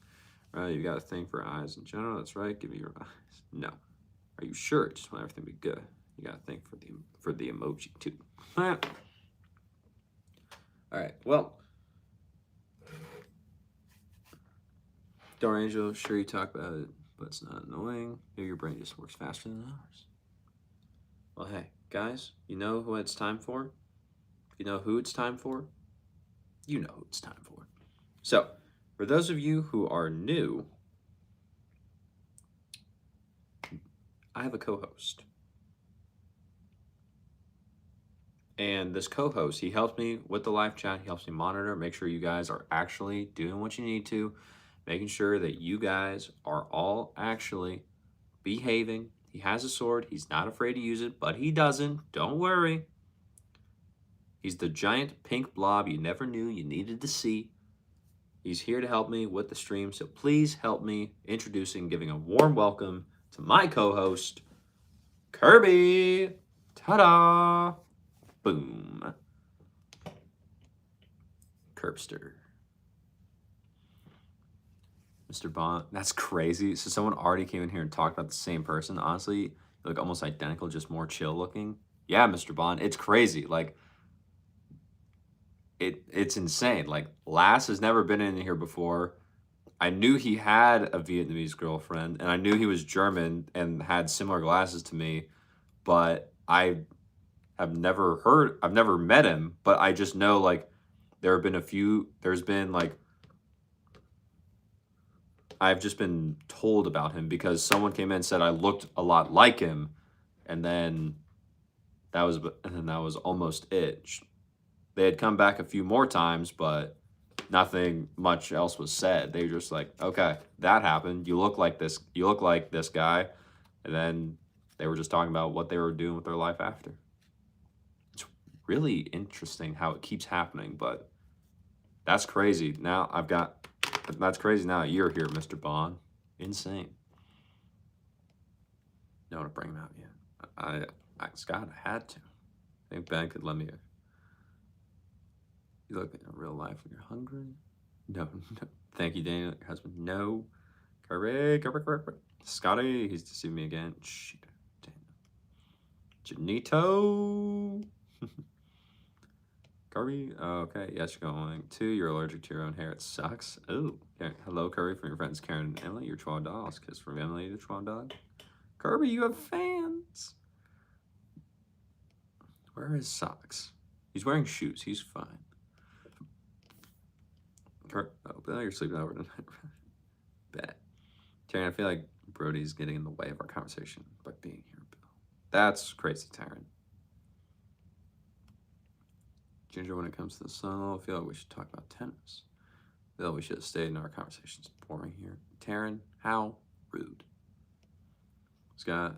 Right, you got a thing for eyes in general. That's right. Give me your eyes. No. Are you sure? Just want everything to be good. You got a thing for the emoji too. All right. Well. Door Angel, sure you talk about it, but it's not annoying. Maybe your brain just works faster than ours. Well, hey, guys, you know who it's time for? You know who it's time for? You know who it's time for. So, for those of you who are new, I have a co-host. And this co-host, he helps me with the live chat. He helps me monitor, make sure you guys are actually doing what you need to, making sure that you guys are all actually behaving. He has a sword. He's not afraid to use it, but he doesn't. Don't worry. He's the giant pink blob you never knew you needed to see. He's here to help me with the stream, so please help me introducing, giving a warm welcome to my co-host, Kirby. Ta-da! Boom. Curbster. Mr. Bond. That's crazy. So someone already came in here and talked about the same person. Honestly, you look almost identical, just more chill looking. Yeah, Mr. Bond. It's crazy. Like, it's insane. Like, Lass has never been in here before. I knew he had a Vietnamese girlfriend, and I knew he was German and had similar glasses to me, but I've never met him, but I just know, like, there's been, like, I've just been told about him because someone came in and said I looked a lot like him, and then that was almost it. They had come back a few more times, but nothing much else was said. They were just like, okay, that happened. You look like this guy. And then they were just talking about what they were doing with their life after. It's really interesting how it keeps happening, but that's crazy. That's crazy now you're here, Mr. Bond. Insane. No one to bring him out yet. Scott, I had to. I think Ben could let me. You look in real life when you're hungry. No. Thank you, Daniel. Your husband. No. Correct. Scotty, he's deceived me again. Shit. Daniel. Janito. Kirby. Okay. Yes, you're going. 2. You're allergic to your own hair. It sucks. Oh. Hello, Kirby, from your friends Karen and Emily. Your 12 dolls. Kiss from Emily, the 12 dog. Kirby, you have fans. Where are his socks? He's wearing shoes. He's fine. You're sleeping over tonight. Bet. Taryn, I feel like Brody's getting in the way of our conversation by being here, Bill. That's crazy, Taryn. Ginger, when it comes to the sun, I feel like we should talk about tennis. Bill, we should have stayed in our conversations. Boring here. Taryn, how rude. Scott,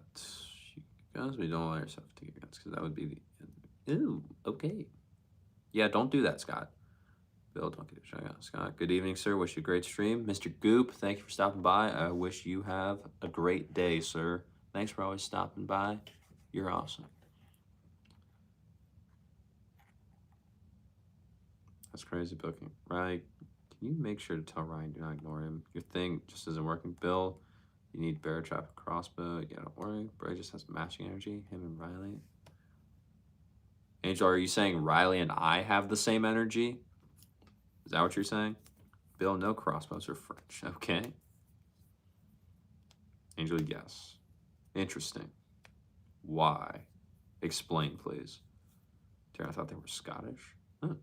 you guys, we don't allow yourself to get guns because that would be the end. Ooh, okay. Yeah, don't do that, Scott. Bill, don't get it shut out. Scott, good evening, sir. Wish you a great stream. Mr. Goop, thank you for stopping by. I wish you have a great day, sir. Thanks for always stopping by. You're awesome. That's crazy, Bill. Right? Can you make sure to tell Ryan do not ignore him? Your thing just isn't working. Bill, You need bear trap and crossbow. Yeah, don't worry. Bray just has matching energy. Him and Riley. Angel, are you saying Riley and I have the same energy? Is that what you're saying? Bill, no crossbows are French. Okay. Angel, yes. Interesting. Why? Explain, please. Darren, I thought they were Scottish. Huh.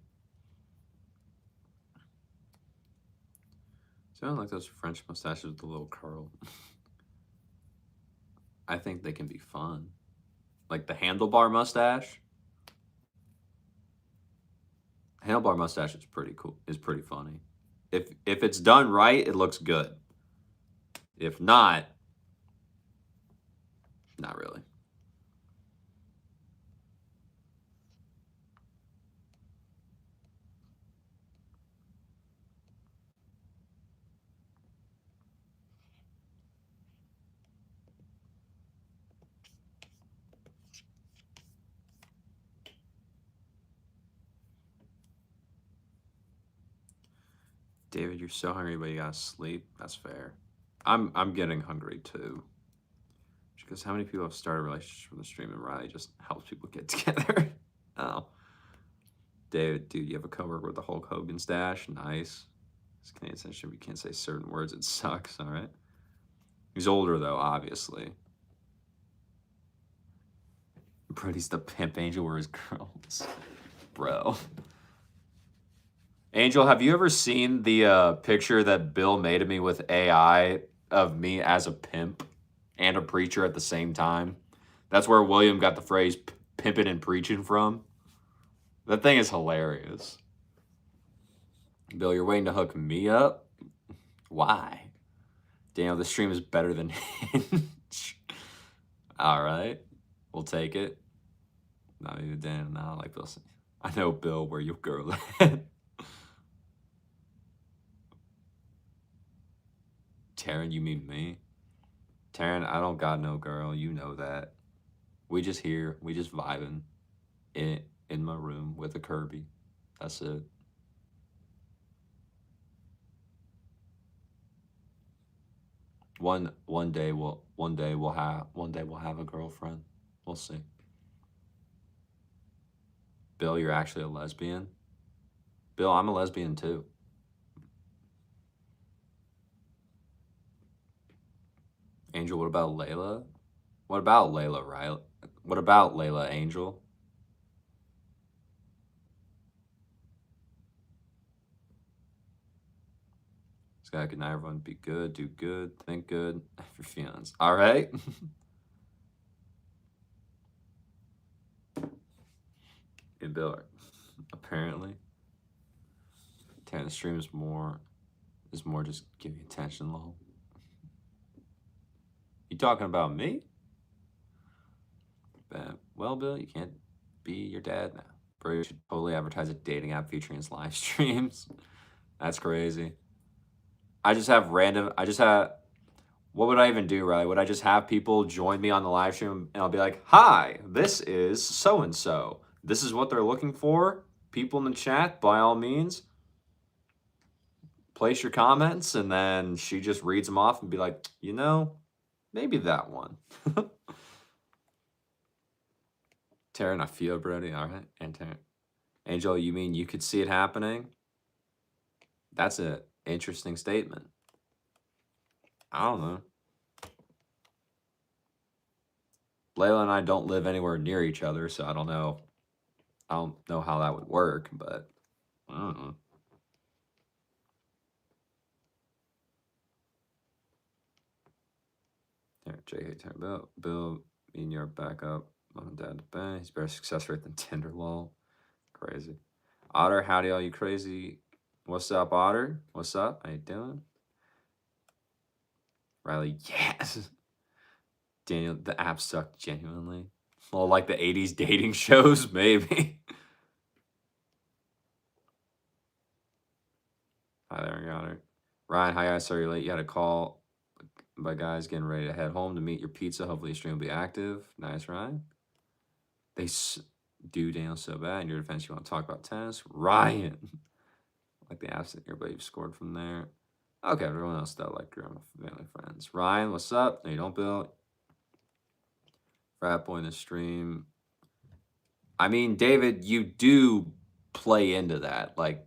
So I don't like those French mustaches with the little curl. I think they can be fun. Like the handlebar mustache. Handlebar mustache is pretty cool. Is pretty funny. If it's done right, it looks good. If not, not really. David, you're so hungry, but you gotta sleep. That's fair. I'm getting hungry too. Because how many people have started relationships from the stream, and Riley just helps people get together? Oh, David, dude, you have a coworker with the Hulk Hogan stash. Nice. It's Canadian censorship. You can't say certain words. It sucks. All right. He's older though, obviously. Brody's the pimp. Angel were his girls, bro. Angel, have you ever seen the picture that Bill made of me with AI of me as a pimp and a preacher at the same time? That's where William got the phrase pimping and preaching from. That thing is hilarious. Bill, you're waiting to hook me up? Why? Daniel, this stream is better than Hinge. All right. We'll take it. Not even Dan. No, like Bill said. I know, Bill, where your girl at. Taryn, you mean me? Taryn, I don't got no girl. You know that. We just here. We just vibing in my room with a Kirby. That's it. One day we'll have a girlfriend. We'll see. Bill, you're actually a lesbian? Bill, I'm a lesbian too. Angel, what about Layla? What about Layla, right? What about Layla, Angel? Scott, good night, everyone. Be good, do good, think good, have your feelings. All right? And Bill, apparently. Taryn, the stream is more just give you attention, lol. You talking about me? Well, Bill, you can't be your dad now. Bro, you should totally advertise a dating app featuring his live streams. That's crazy. What would I even do, Riley? Would I just have people join me on the live stream and I'll be like, hi, this is so-and-so. This is what they're looking for. People in the chat, by all means, place your comments, and then she just reads them off and be like, you know, maybe that one. Taryn, I feel, Brody. All right. And Taryn. Angel, you mean you could see it happening? That's an interesting statement. I don't know. Layla and I don't live anywhere near each other, so I don't know. I don't know how that would work, but I don't know. JK, Bill, mean your backup. Mom and dad to Ben. He's better success rate than Tinder, lol. Crazy. Otter, howdy, all you crazy. What's up, Otter? What's up? How you doing? Riley, yes. Daniel, the app sucked genuinely. Well, like the 80s dating shows, maybe. Hi there, Otter. Ryan, hi guys, sorry you're late. You had a call by guys getting ready to head home to meet your pizza. Hopefully your stream will be active. Nice, Ryan. They do Daniel so bad. In your defense, you want to talk about tennis? Ryan. Like the apps that everybody scored from there. Okay, everyone else that like your own family friends. Ryan, what's up? No, you don't, Bill. Frat boy in the stream. I mean, David, you do play into that. Like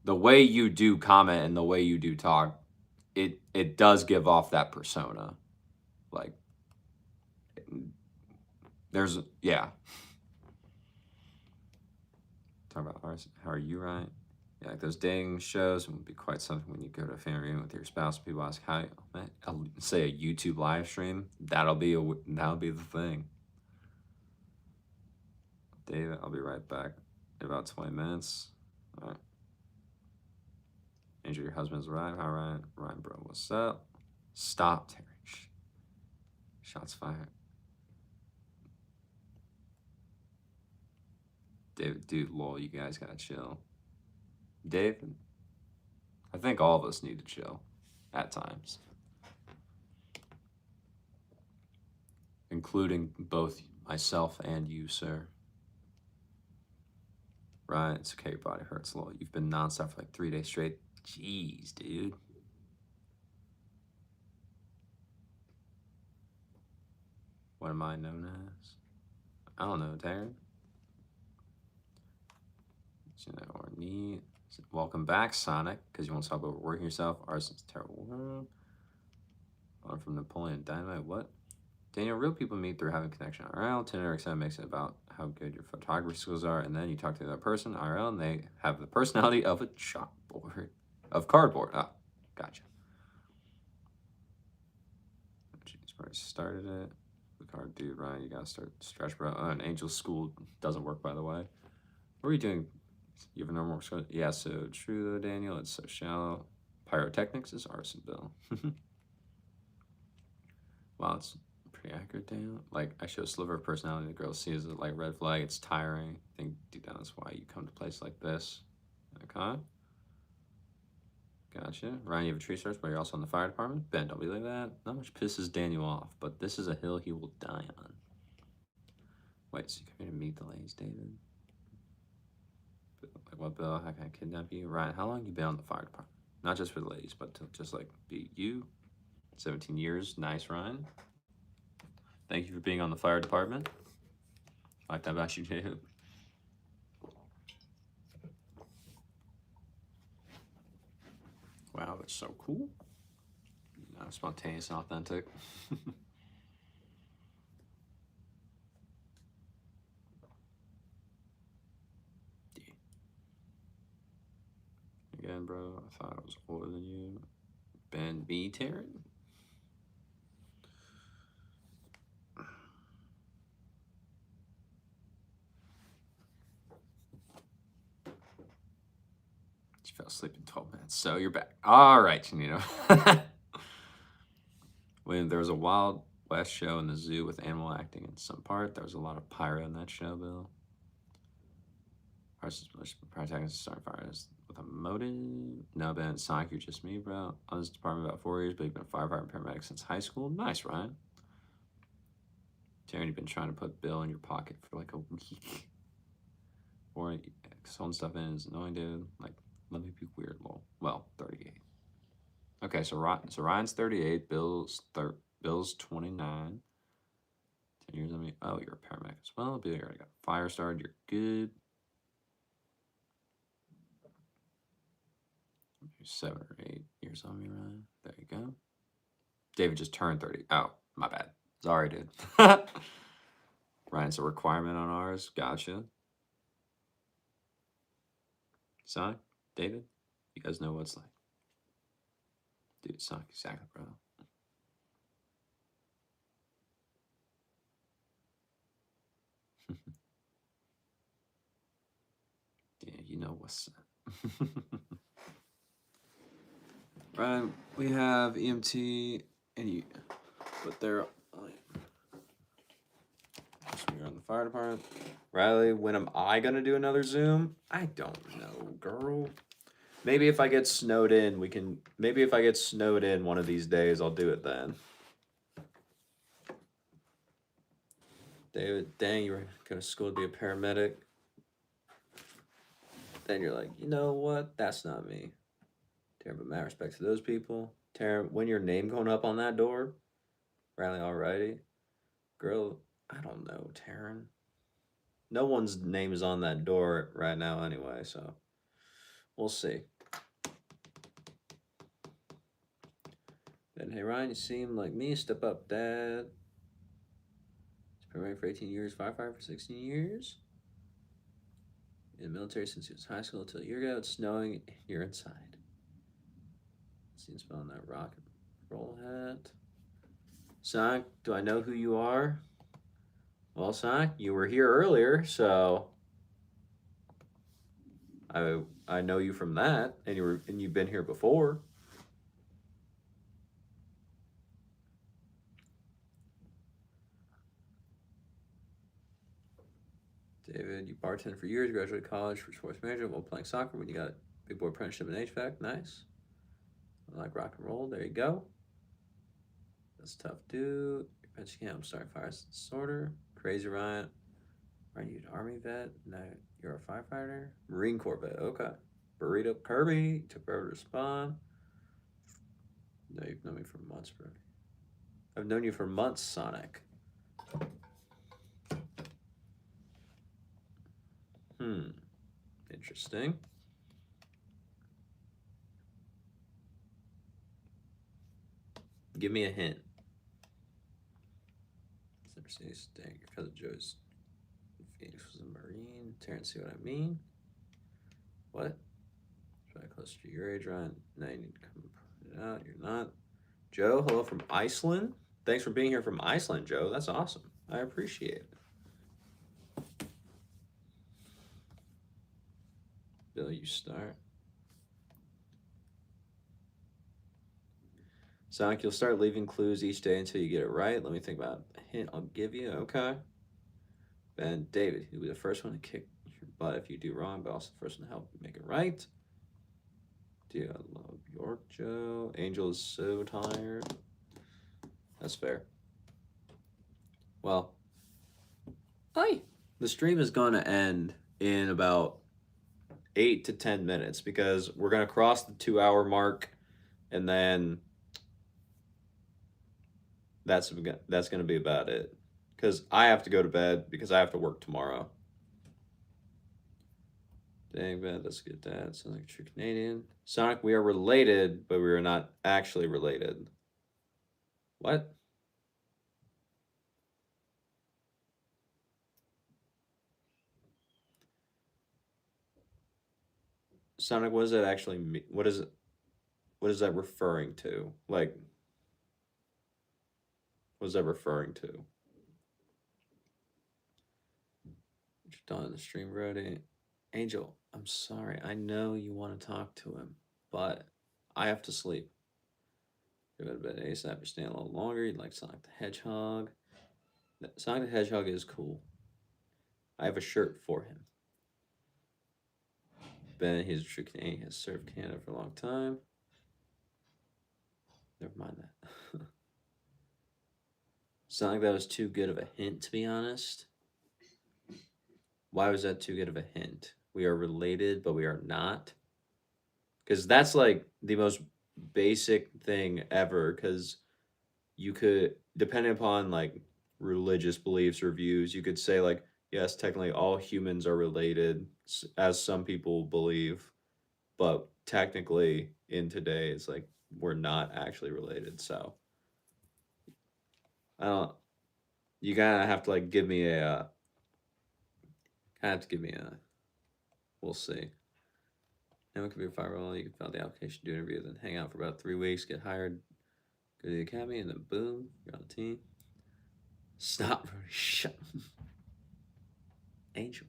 the way you do comment and the way you do talk, it does give off that persona. Like there's yeah. Talk about ours. How are you, Ryan? Yeah, like those dating shows would be quite something when you go to a family reunion with your spouse. People ask how, say a YouTube live stream. That'll be the thing. David, I'll be right back in about 20 minutes. All right. Andrew, your husband's arrived. Hi, Ryan. Ryan, bro, what's up? Stop, Terry. Shots fired. David, dude, lol, you guys gotta chill. David, I think all of us need to chill at times, including both myself and you, sir. Ryan, it's okay, your body hurts, lol. You've been nonstop for like 3 days straight. Jeez, dude. What am I known as? I don't know, Darren. Or need. Welcome back, Sonic, because you want to talk about working yourself. Arson's terrible. From Napoleon Dynamite. What? Daniel, real people meet through having connection. IRL, Tinder, etc. makes it about how good your photography skills are, and then you talk to the other person, IRL, and they have the personality of a chalkboard. Of cardboard. Oh, gotcha. Jeez, where I started it. The card, dude, Ryan, you gotta start stretch, bro. And Angel School doesn't work, by the way. What are you doing? You have a normal skill? Yeah, so true though, Daniel. It's so shallow. Pyrotechnics is arson, Bill. Wow, it's pretty accurate, Daniel. Like, I show a sliver of personality, the girl sees it like red flag. It's tiring. I think deep down that's why you come to a place like this. Okay. Gotcha. Ryan, you have a tree search, but you're also in the fire department. Ben, don't be like that. Not much pisses Daniel off, but this is a hill he will die on. Wait, so you come here to meet the ladies, David? Like, what, Bill? How can I kidnap you? Ryan, how long you been on the fire department? Not just for the ladies, but to just like be you. 17 years. Nice, Ryan. Thank you for being on the fire department. I like that about you, David. Wow, that's so cool. Spontaneous and authentic. Again, bro, I thought I was older than you. Ben B. Taryn? She fell asleep in 12 minutes, so you're back. All right, Janino. When there was a Wild West show in the zoo with animal acting in some part, there was a lot of pyro in that show, Bill. Pyrotechnics starting fires with a motive. No, Ben, Sonic, you're just me, bro. I was in this department about 4 years, but you've been a firefighter and paramedic since high school. Nice, Ryan. Taryn, you've been trying to put Bill in your pocket for like a week. Or holding stuff in is annoying, dude. Like, let me be weird, lol. Well, 38. Okay, so Ryan's 38. Bill's 29. 10 years on me. Oh, you're a paramedic as well. Bill, you already got fire started. You're good. You're 7 or 8 years on me, Ryan. There you go. David just turned 30. Oh, my bad. Sorry, dude. Ryan's a requirement on ours. Gotcha. Sonic, David, you guys know what it's like. Dude, Sonic, exactly, bro. Yeah, you know what's up. Ryan, we have EMT and you, but they're you're on the fire department. Riley, when am I gonna do another Zoom? I don't know, girl. Maybe if I get snowed in, we can. Maybe if I get snowed in one of these days, I'll do it then. David, dang, you were going to school to be a paramedic. Then you're like, you know what? That's not me. care, but mad respect to those people. Taryn, when your name going up on that door, Riley, alrighty. Girl, I don't know, Taryn. No one's name is on that door right now anyway, so we'll see. Then, hey Ryan, you seem like me. Step up, Dad. He's been married for 18 years, firefighter for 16 years. In the military since he was high school until a year ago. It's snowing. You're inside. Seen spelling that rock and roll hat. Sonic, do I know who you are? Well, Sonic, you were here earlier, so I know you from that, and you've been here before. David, you bartended for years, graduated college for sports management while playing soccer when you got a big boy apprenticeship in HVAC. Nice. I like rock and roll. There you go. That's tough, dude. I'm sorry, fire disorder. Crazy Ryan. Are you an Army vet? No, you're a firefighter? Marine Corps vet. Okay. Burrito Kirby. Took forever to respond. No, you've known me for months, bro. I've known you for months, Sonic. Interesting. Give me a hint. Dang, your cousin Joe's Phoenix was a Marine. Terrence, see what I mean? What? Try closer to your age, Ryan. Now you need to come put it out. You're not. Joe, hello from Iceland. Thanks for being here from Iceland, Joe. That's awesome. I appreciate it. Bill, you start. Sonic, you'll start leaving clues each day until you get it right. Let me think about a hint I'll give you. Okay. Ben, David, you'll be the first one to kick your butt if you do wrong, but also the first one to help you make it right. Dude, I love York Joe. Angel is so tired. That's fair. Well, hi. The stream is going to end in about 8 to 10 minutes because we're going to cross the 2-hour mark, and then that's going to be about it. Because I have to go to bed because I have to work tomorrow. Dang, man, that's good. Dad sounds like a true Canadian. Sonic, we are related, but we are not actually related. What? Sonic, what does that actually mean? What is that referring to? Like, what is that referring to? You're done in the stream, Brody. Angel, I'm sorry. I know you want to talk to him, but I have to sleep. Go to bed ASAP. You're staying a little longer. You'd like Sonic the Hedgehog. Sonic the Hedgehog is cool. I have a shirt for him. Ben, he's a true Canadian. He has served Canada for a long time. Never mind that. Sonic, that was too good of a hint, to be honest. Why was that too good of a hint? We are related, but we are not. Because that's like the most basic thing ever. Because you could, depending upon like religious beliefs or views, you could say like, yes, technically all humans are related, as some people believe, but technically in today, it's like we're not actually related. So I don't. You kind of have to like give me a. We'll see. Now it could be a firewall. You can fill out the application, do an interview, then hang out for about 3 weeks, get hired, go to the academy, and then boom, you're on the team. Stop, Brody. Shut. Angel,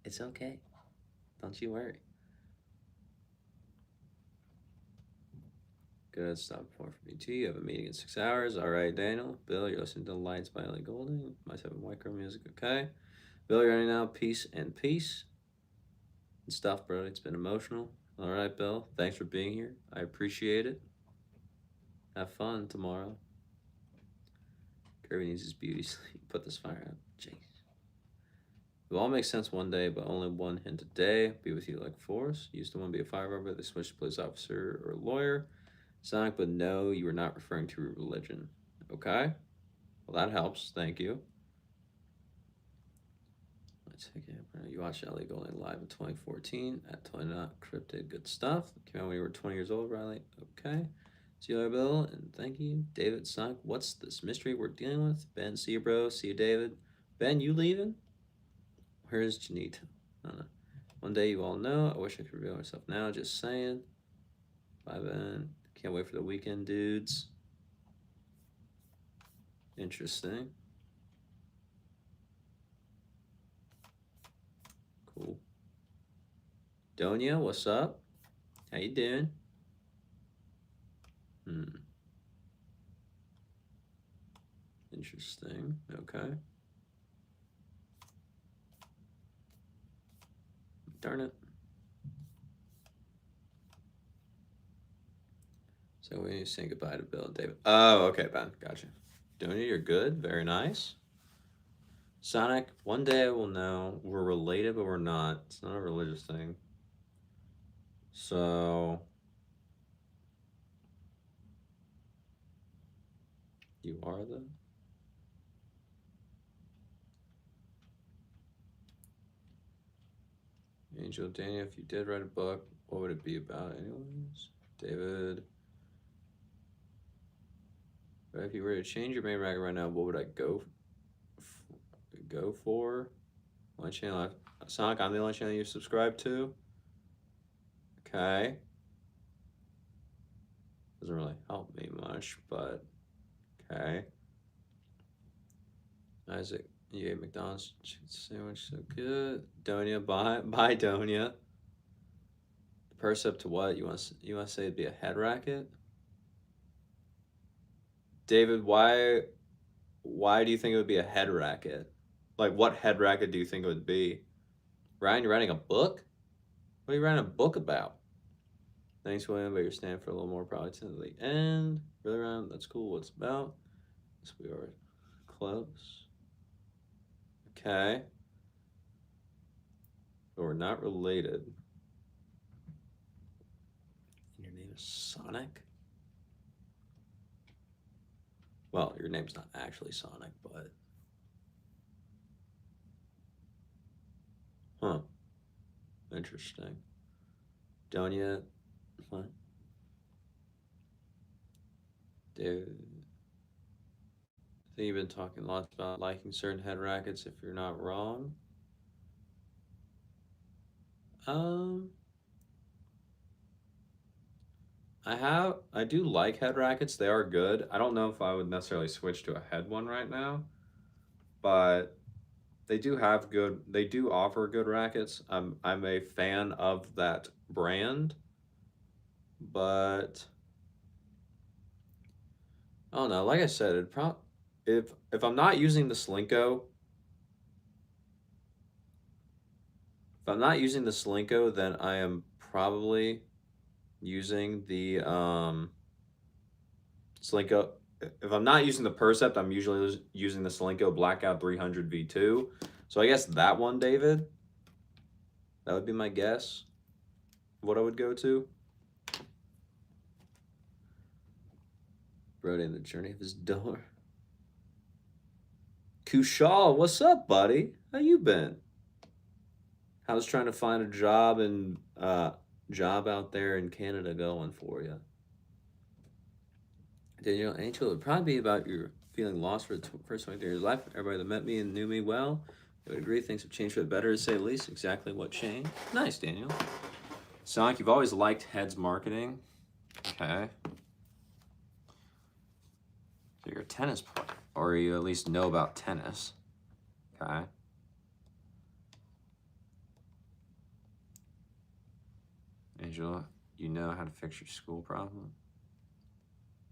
it's okay. Don't you worry. Good stop before for me too. You have a meeting in 6 hours. All right, Daniel. Bill, you're listening to Lights by Ellie Goulding. Might have white girl music. Okay. Bill, you're ready now. Peace and peace. And stuff, bro. It's been emotional. All right, Bill. Thanks for being here. I appreciate it. Have fun tomorrow. Kirby needs his beauty sleep. Put this fire out. Jeez. It will all make sense one day, but only one hint a day. Be with you like force. Used to want to be a firefighter, they switched to police officer or lawyer. Sonic, but no, you were not referring to religion. Okay. Well, that helps. Thank you. Let's take it. You watched Ellie Goulding live in 2014 at Totally Not Cryptid. Good stuff. Came out when you were 20 years old, Riley. Okay. See you later, Bill, and thank you. David, Sonic, what's this mystery we're dealing with? Ben, see you, bro. See you, David. Ben, you leaving? Where's Janita? I don't know. One day you all know. I wish I could reveal myself now. Just saying. Bye, Ben. Can't wait for the weekend, dudes. Interesting. Cool. Donia, what's up? How you doing? Interesting. Okay. Darn it. So we need to say goodbye to Bill and David. Oh, okay, Ben. Gotcha. Donia, you're good. Very nice. Sonic, one day I will know. We're related, but we're not. It's not a religious thing. So you are the Angel. Daniel, if you did write a book, what would it be about anyways? David. But if you were to change your main racket right now, what would I go for? Only channel Sonic, I'm the only channel you subscribe to. Okay. Doesn't really help me much, but okay. Isaac, you ate McDonald's chicken sandwich, so good. Donia, bye Donia. The percept to what? You want to say it'd be a head racket? David, why do you think it would be a head racket? Like, what head racket do you think it would be? Ryan, you're writing a book? What are you writing a book about? Thanks, William, but you're staying for a little more probably to the end. Really, Ryan? That's cool. What's about? So we are close. Okay. But we're not related. And your name is Sonic? Well, your name's not actually Sonic, but... Huh. Interesting. Donia... What? Dude... I think you've been talking lots about liking certain head rackets if you're not wrong. I do like head rackets. They are good. I don't know if I would necessarily switch to a head one right now, but they do offer good rackets. I'm a fan of that brand, but I don't know. Like I said, if I'm not using the Slinko, then I am probably using the Slinko. If I'm not using the Percept, I'm usually using the Slinko Blackout 300 V2. So I guess that one, David, that would be my guess. What I would go to. Brody in the journey of his door. Kushal, what's up, buddy? How you been? How's trying to find a job out there in Canada going for you? Daniel Angel, it would probably be about your feeling lost for the first 23 years of life. Everybody that met me and knew me well, I would agree things have changed for the better, to say the least. Exactly what changed. Nice, Daniel. Sonic, you've always liked Heads marketing. Okay. So you're a tennis player, or you at least know about tennis. Okay. Angela, you know how to fix your school problem.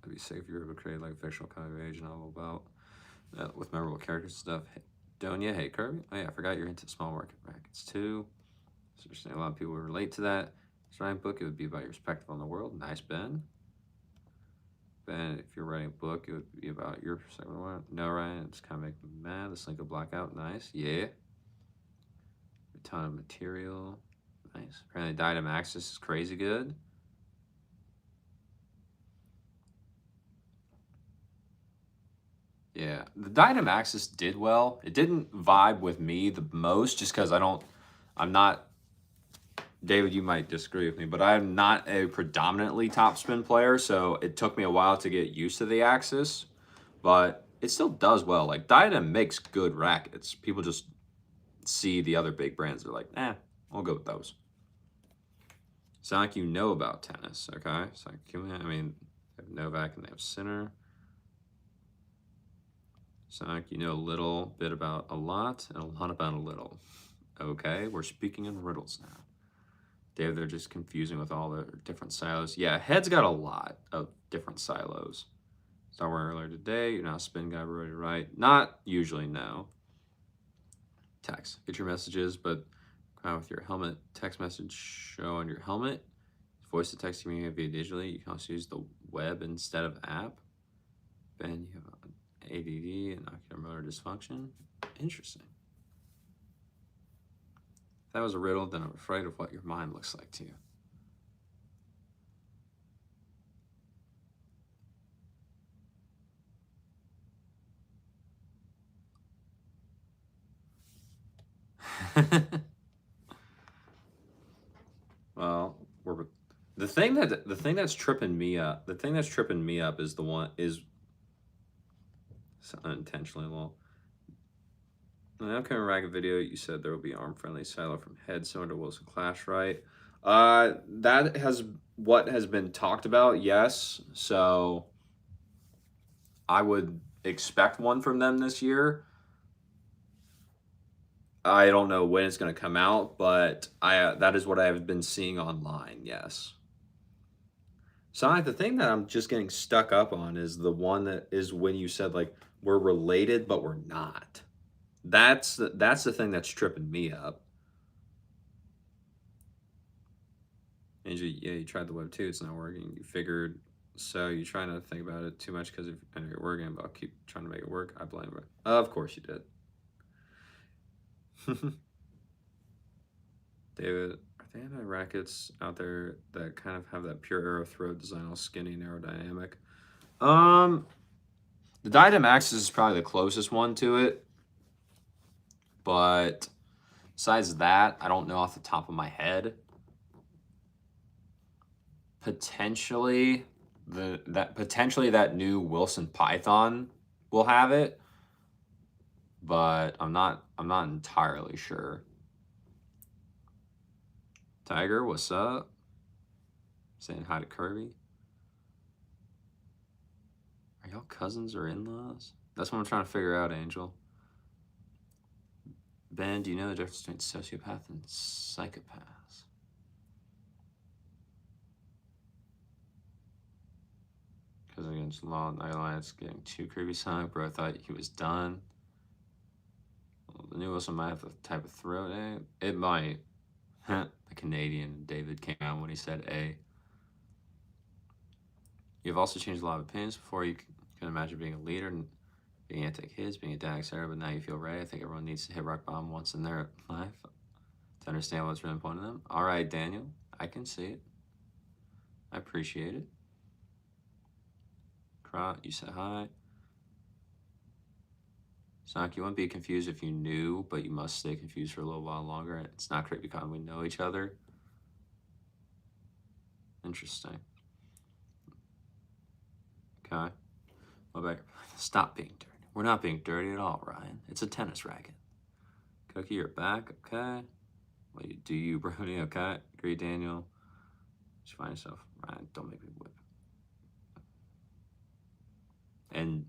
It'd be safe if you were able to create like a fictional kind of age novel about with memorable characters and stuff. Hey, Donia, hey Kirby. Oh yeah, I forgot you're into small market rackets too. So you're saying a lot of people relate to that. Writing a book, it would be about your perspective on the world. Nice, Ben. Ben, if you're writing a book, it would be about your perspective on the world. No, Ryan, it's kind of making me mad. The Slinko Blackout, nice. Yeah. ton of material. Nice. Apparently Diadem Axis is crazy good. Yeah, the Diadem Axis did well. It didn't vibe with me the most just because I'm not, David, you might disagree with me, but I'm not a predominantly topspin player, so it took me a while to get used to the Axis, but it still does well. Like, Diadem makes good rackets. People just see the other big brands. They're like, I'll go with those. Sound like you know about tennis, okay? So, I mean, they have Novak and they have Sinner. Sound like you know a little bit about a lot and a lot about a little. Okay, we're speaking in riddles now. Dave, they're just confusing with all the different silos. Yeah, Head's got a lot of different silos. Somewhere earlier today, you're not a spin guy, ready to write. Not usually, no. Text. Get your messages, but with your helmet text message show on your helmet. Voice to text communicate via digitally. You can also use the web instead of app. Ben, you have ADD and ocular motor dysfunction. Interesting. If that was a riddle, then I'm afraid of what your mind looks like to you. Well, the thing that's tripping me up. The thing that's tripping me up is unintentionally low. In the upcoming racket video, you said there will be arm-friendly silo from Head similar to Wilson Clash, right? That has what has been talked about, yes. So I would expect one from them this year. I don't know when it's going to come out, but that is what I have been seeing online, yes. So the thing that I'm just getting stuck up on is the one that is when you said, like, we're related, but we're not. That's the thing that's tripping me up. Angel, yeah, you tried the web too. It's not working. You figured, so you're trying to think about it too much because I know you're working, but I'll keep trying to make it work. I blame it. Of course you did. David, are there any rackets out there that kind of have that pure arrow throat design, all skinny and aerodynamic? The Diadem Axis is probably the closest one to it, but besides that, I don't know off the top of my head. Potentially that new Wilson Python will have it, but I'm not entirely sure. Tiger, what's up? Saying hi to Kirby. Are y'all cousins or in-laws? That's what I'm trying to figure out, Angel. Ben, do you know the difference between sociopath and psychopaths? Because against Law and Alliance getting too creepy sonic, bro. I thought he was done. Well, the new Wilson might have the type of throat A. It might. The Canadian David came out when he said A. You've also changed a lot of opinions before. You can imagine being a leader and being anti-kids, being a dad, etc. But now you feel ready. I think everyone needs to hit rock bottom once in their life to understand what's really important to them. All right, Daniel, I can see it. I appreciate it. You said hi. Sonic, you wouldn't be confused if you knew, but you must stay confused for a little while longer. It's not great because we know each other. Interesting. Okay. Well, back. Stop being dirty. We're not being dirty at all, Ryan. It's a tennis racket. Cookie, you're back. Okay. What do you, Brody? Okay. Agree, Daniel. Just find yourself. Ryan, don't make me whip. And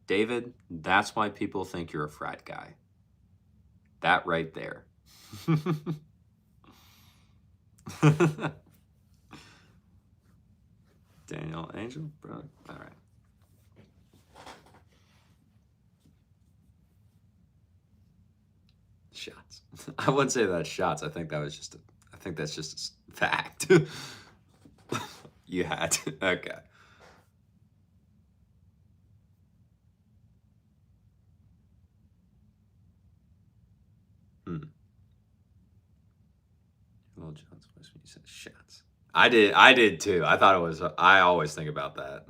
David, that's why people think you're a frat guy. That right there. Daniel, Angel, brother. All right. Shots. I wouldn't say that's shots. I think that's just a fact. You had to. Okay. Will John's voice when you said shots. I did too. I thought it was. I always think about that.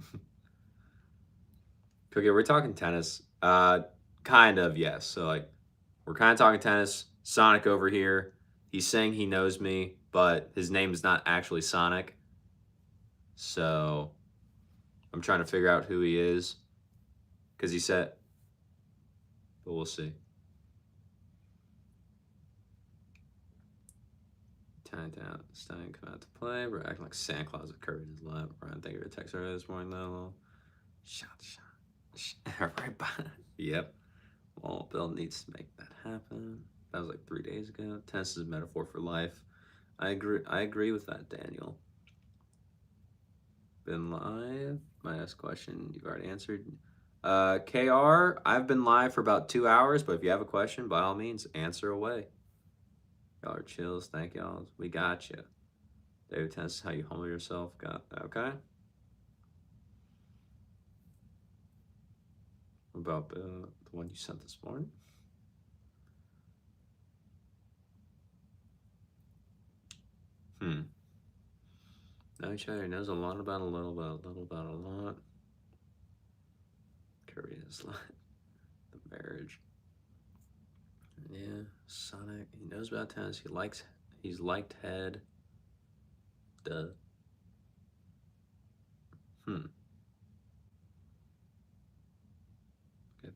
Cookie, we're talking tennis. Kind of, yes. So like, we're kind of talking tennis. Sonic over here. He's saying he knows me, but his name is not actually Sonic. So I'm trying to figure out who he is. Because he said, but we'll see. Stein come out to play. We're acting like Santa Claus at Kirby in his lap. Brian, thank you for the text earlier this morning, though. Shot. Right by. Yep. Well, Bill needs to make that happen. That was like 3 days ago. Tennis is a metaphor for life. I agree with that, Daniel. Been live. My next question you've already answered. KR, I've been live for about 2 hours, but if you have a question, by all means, answer away. Y'all are chills. Thank y'all. We got you. David, tennis is how you humble yourself. Got okay. What about the one you sent this morning? Know each other. Knows a lot about a little about a lot. Curry is like the marriage. Yeah, Sonic. He knows about tennis. He's liked head. Duh. Okay,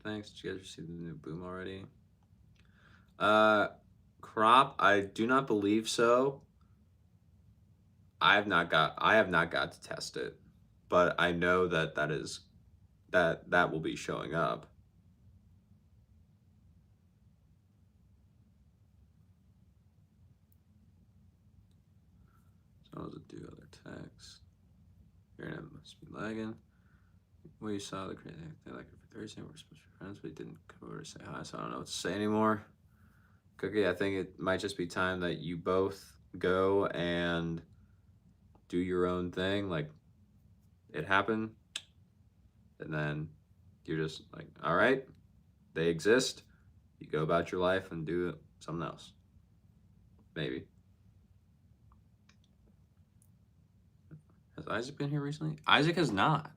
thanks. Did you guys receive the new boom already? Crop, I do not believe so. I have not got to test it, but I know that will be showing up. So I'll just do other text. Your internet must be lagging. We saw the crazy they like it for Thursday. We're supposed to be friends, but he didn't come over to say hi, so I don't know what to say anymore. Cookie, I think it might just be time that you both go and do your own thing. Like, it happened, and then you're just like, all right, they exist. You go about your life and do something else. Maybe. Has Isaac been here recently? Isaac has not.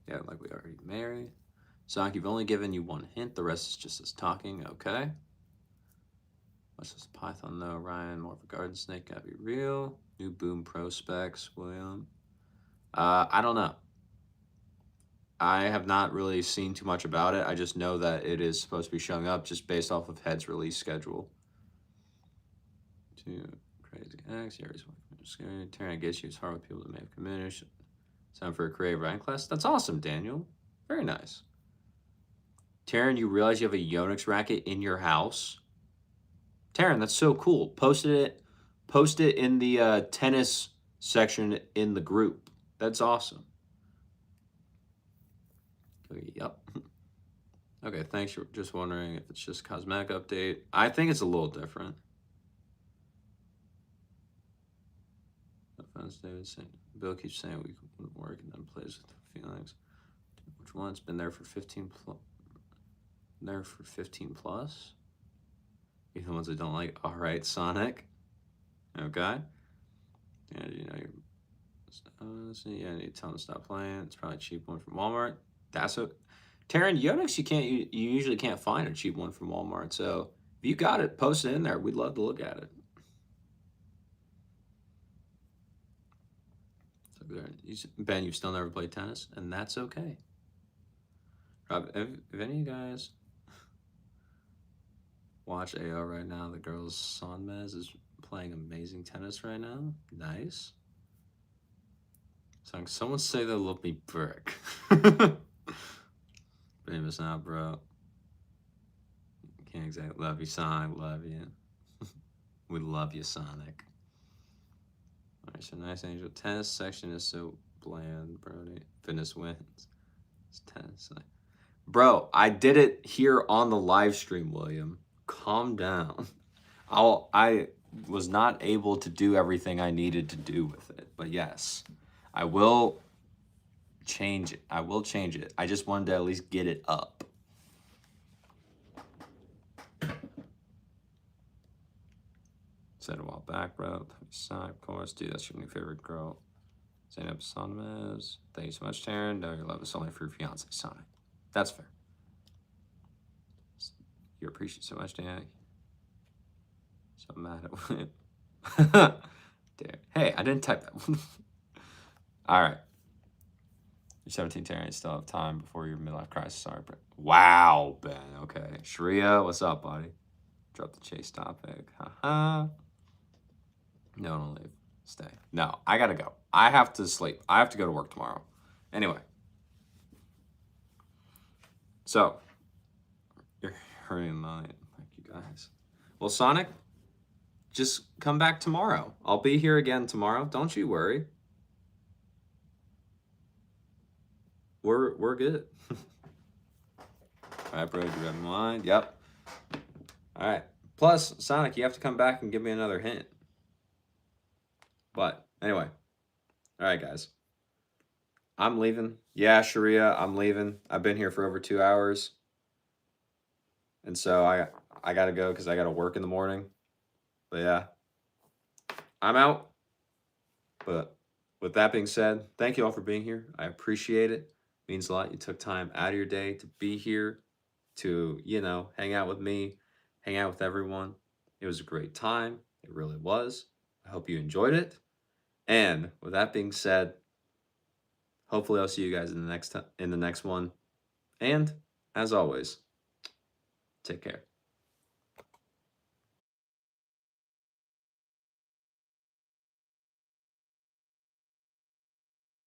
Yeah, like we already married. Sonic, you've only given you one hint. The rest is just us talking. Okay. What's this Python though? Ryan, more of a garden snake. Gotta be real. New boom prospects, William. I don't know. I have not really seen too much about it. I just know that it is supposed to be showing up just based off of Head's release schedule. Two crazy X. Aries, scary. Terran, I guess you. It's hard with people that may have committed. Time for a creative writing class. That's awesome, Daniel. Very nice. Taryn, you realize you have a Yonex racket in your house? Taryn, that's so cool. Post it in the tennis section in the group. That's awesome. Yep. Okay, thanks for just wondering if it's just cosmetic update. I think it's a little different. Bill keeps saying we wouldn't work and then plays with the feelings. Which one's been there for 15 plus? There for 15 plus? Even the ones that don't like. All right, Sonic. Okay. And you know you're. Yeah, I need to tell them to stop playing. It's probably a cheap one from Walmart. That's what. Taryn, Yonex, you usually can't find a cheap one from Walmart. So if you got it, post it in there. We'd love to look at it. Ben, you've still never played tennis, and that's okay. Rob, if any of you guys watch AO right now, the girls Sonmez is playing amazing tennis right now. Nice. So someone say they love me brick. Famous now, bro. Can't exactly love you, Sonic. Love you. We love you, Sonic. Alright, so nice angel. Tennis section is so bland, Brody. Fitness wins. It's tennis. Bro, I did it here on the live stream, William. Calm down. I was not able to do everything I needed to do with it, but yes, I will change it. I will change it. I just wanted to at least get it up. said a while back, bro. Sonic, of course. Dude, that's your new favorite girl. Zainab Sonmez. Thank you so much, Taryn. No, your love is only for your fiance, Sonic. That's fair. You appreciate so much, Danny. So mad at it. Damn. Hey, I didn't type that one. All right. You're 17, Taryn. You still have time before your midlife crisis. Sorry, Brent. Wow, Ben. Okay. Sharia, what's up, buddy? Drop the chase topic. Haha. No, don't leave. Stay. No, I gotta go. I have to sleep. I have to go to work tomorrow. Anyway. So, you're hurting mine. Thank you guys. Well, Sonic, just come back tomorrow. I'll be here again tomorrow. Don't you worry. We're good. All right, bro. Do you have in mind? Yep. All right. Plus, Sonic, you have to come back and give me another hint. But anyway. All right, guys. I'm leaving. Yeah, Sharia, I'm leaving. I've been here for over 2 hours. And so I got to go because I got to work in the morning. But yeah, I'm out. But with that being said, thank you all for being here. I appreciate it. It means a lot. You took time out of your day to be here, to, hang out with me, hang out with everyone. It was a great time. It really was. I hope you enjoyed it. And with that being said, hopefully I'll see you guys in the next one. And as always, take care.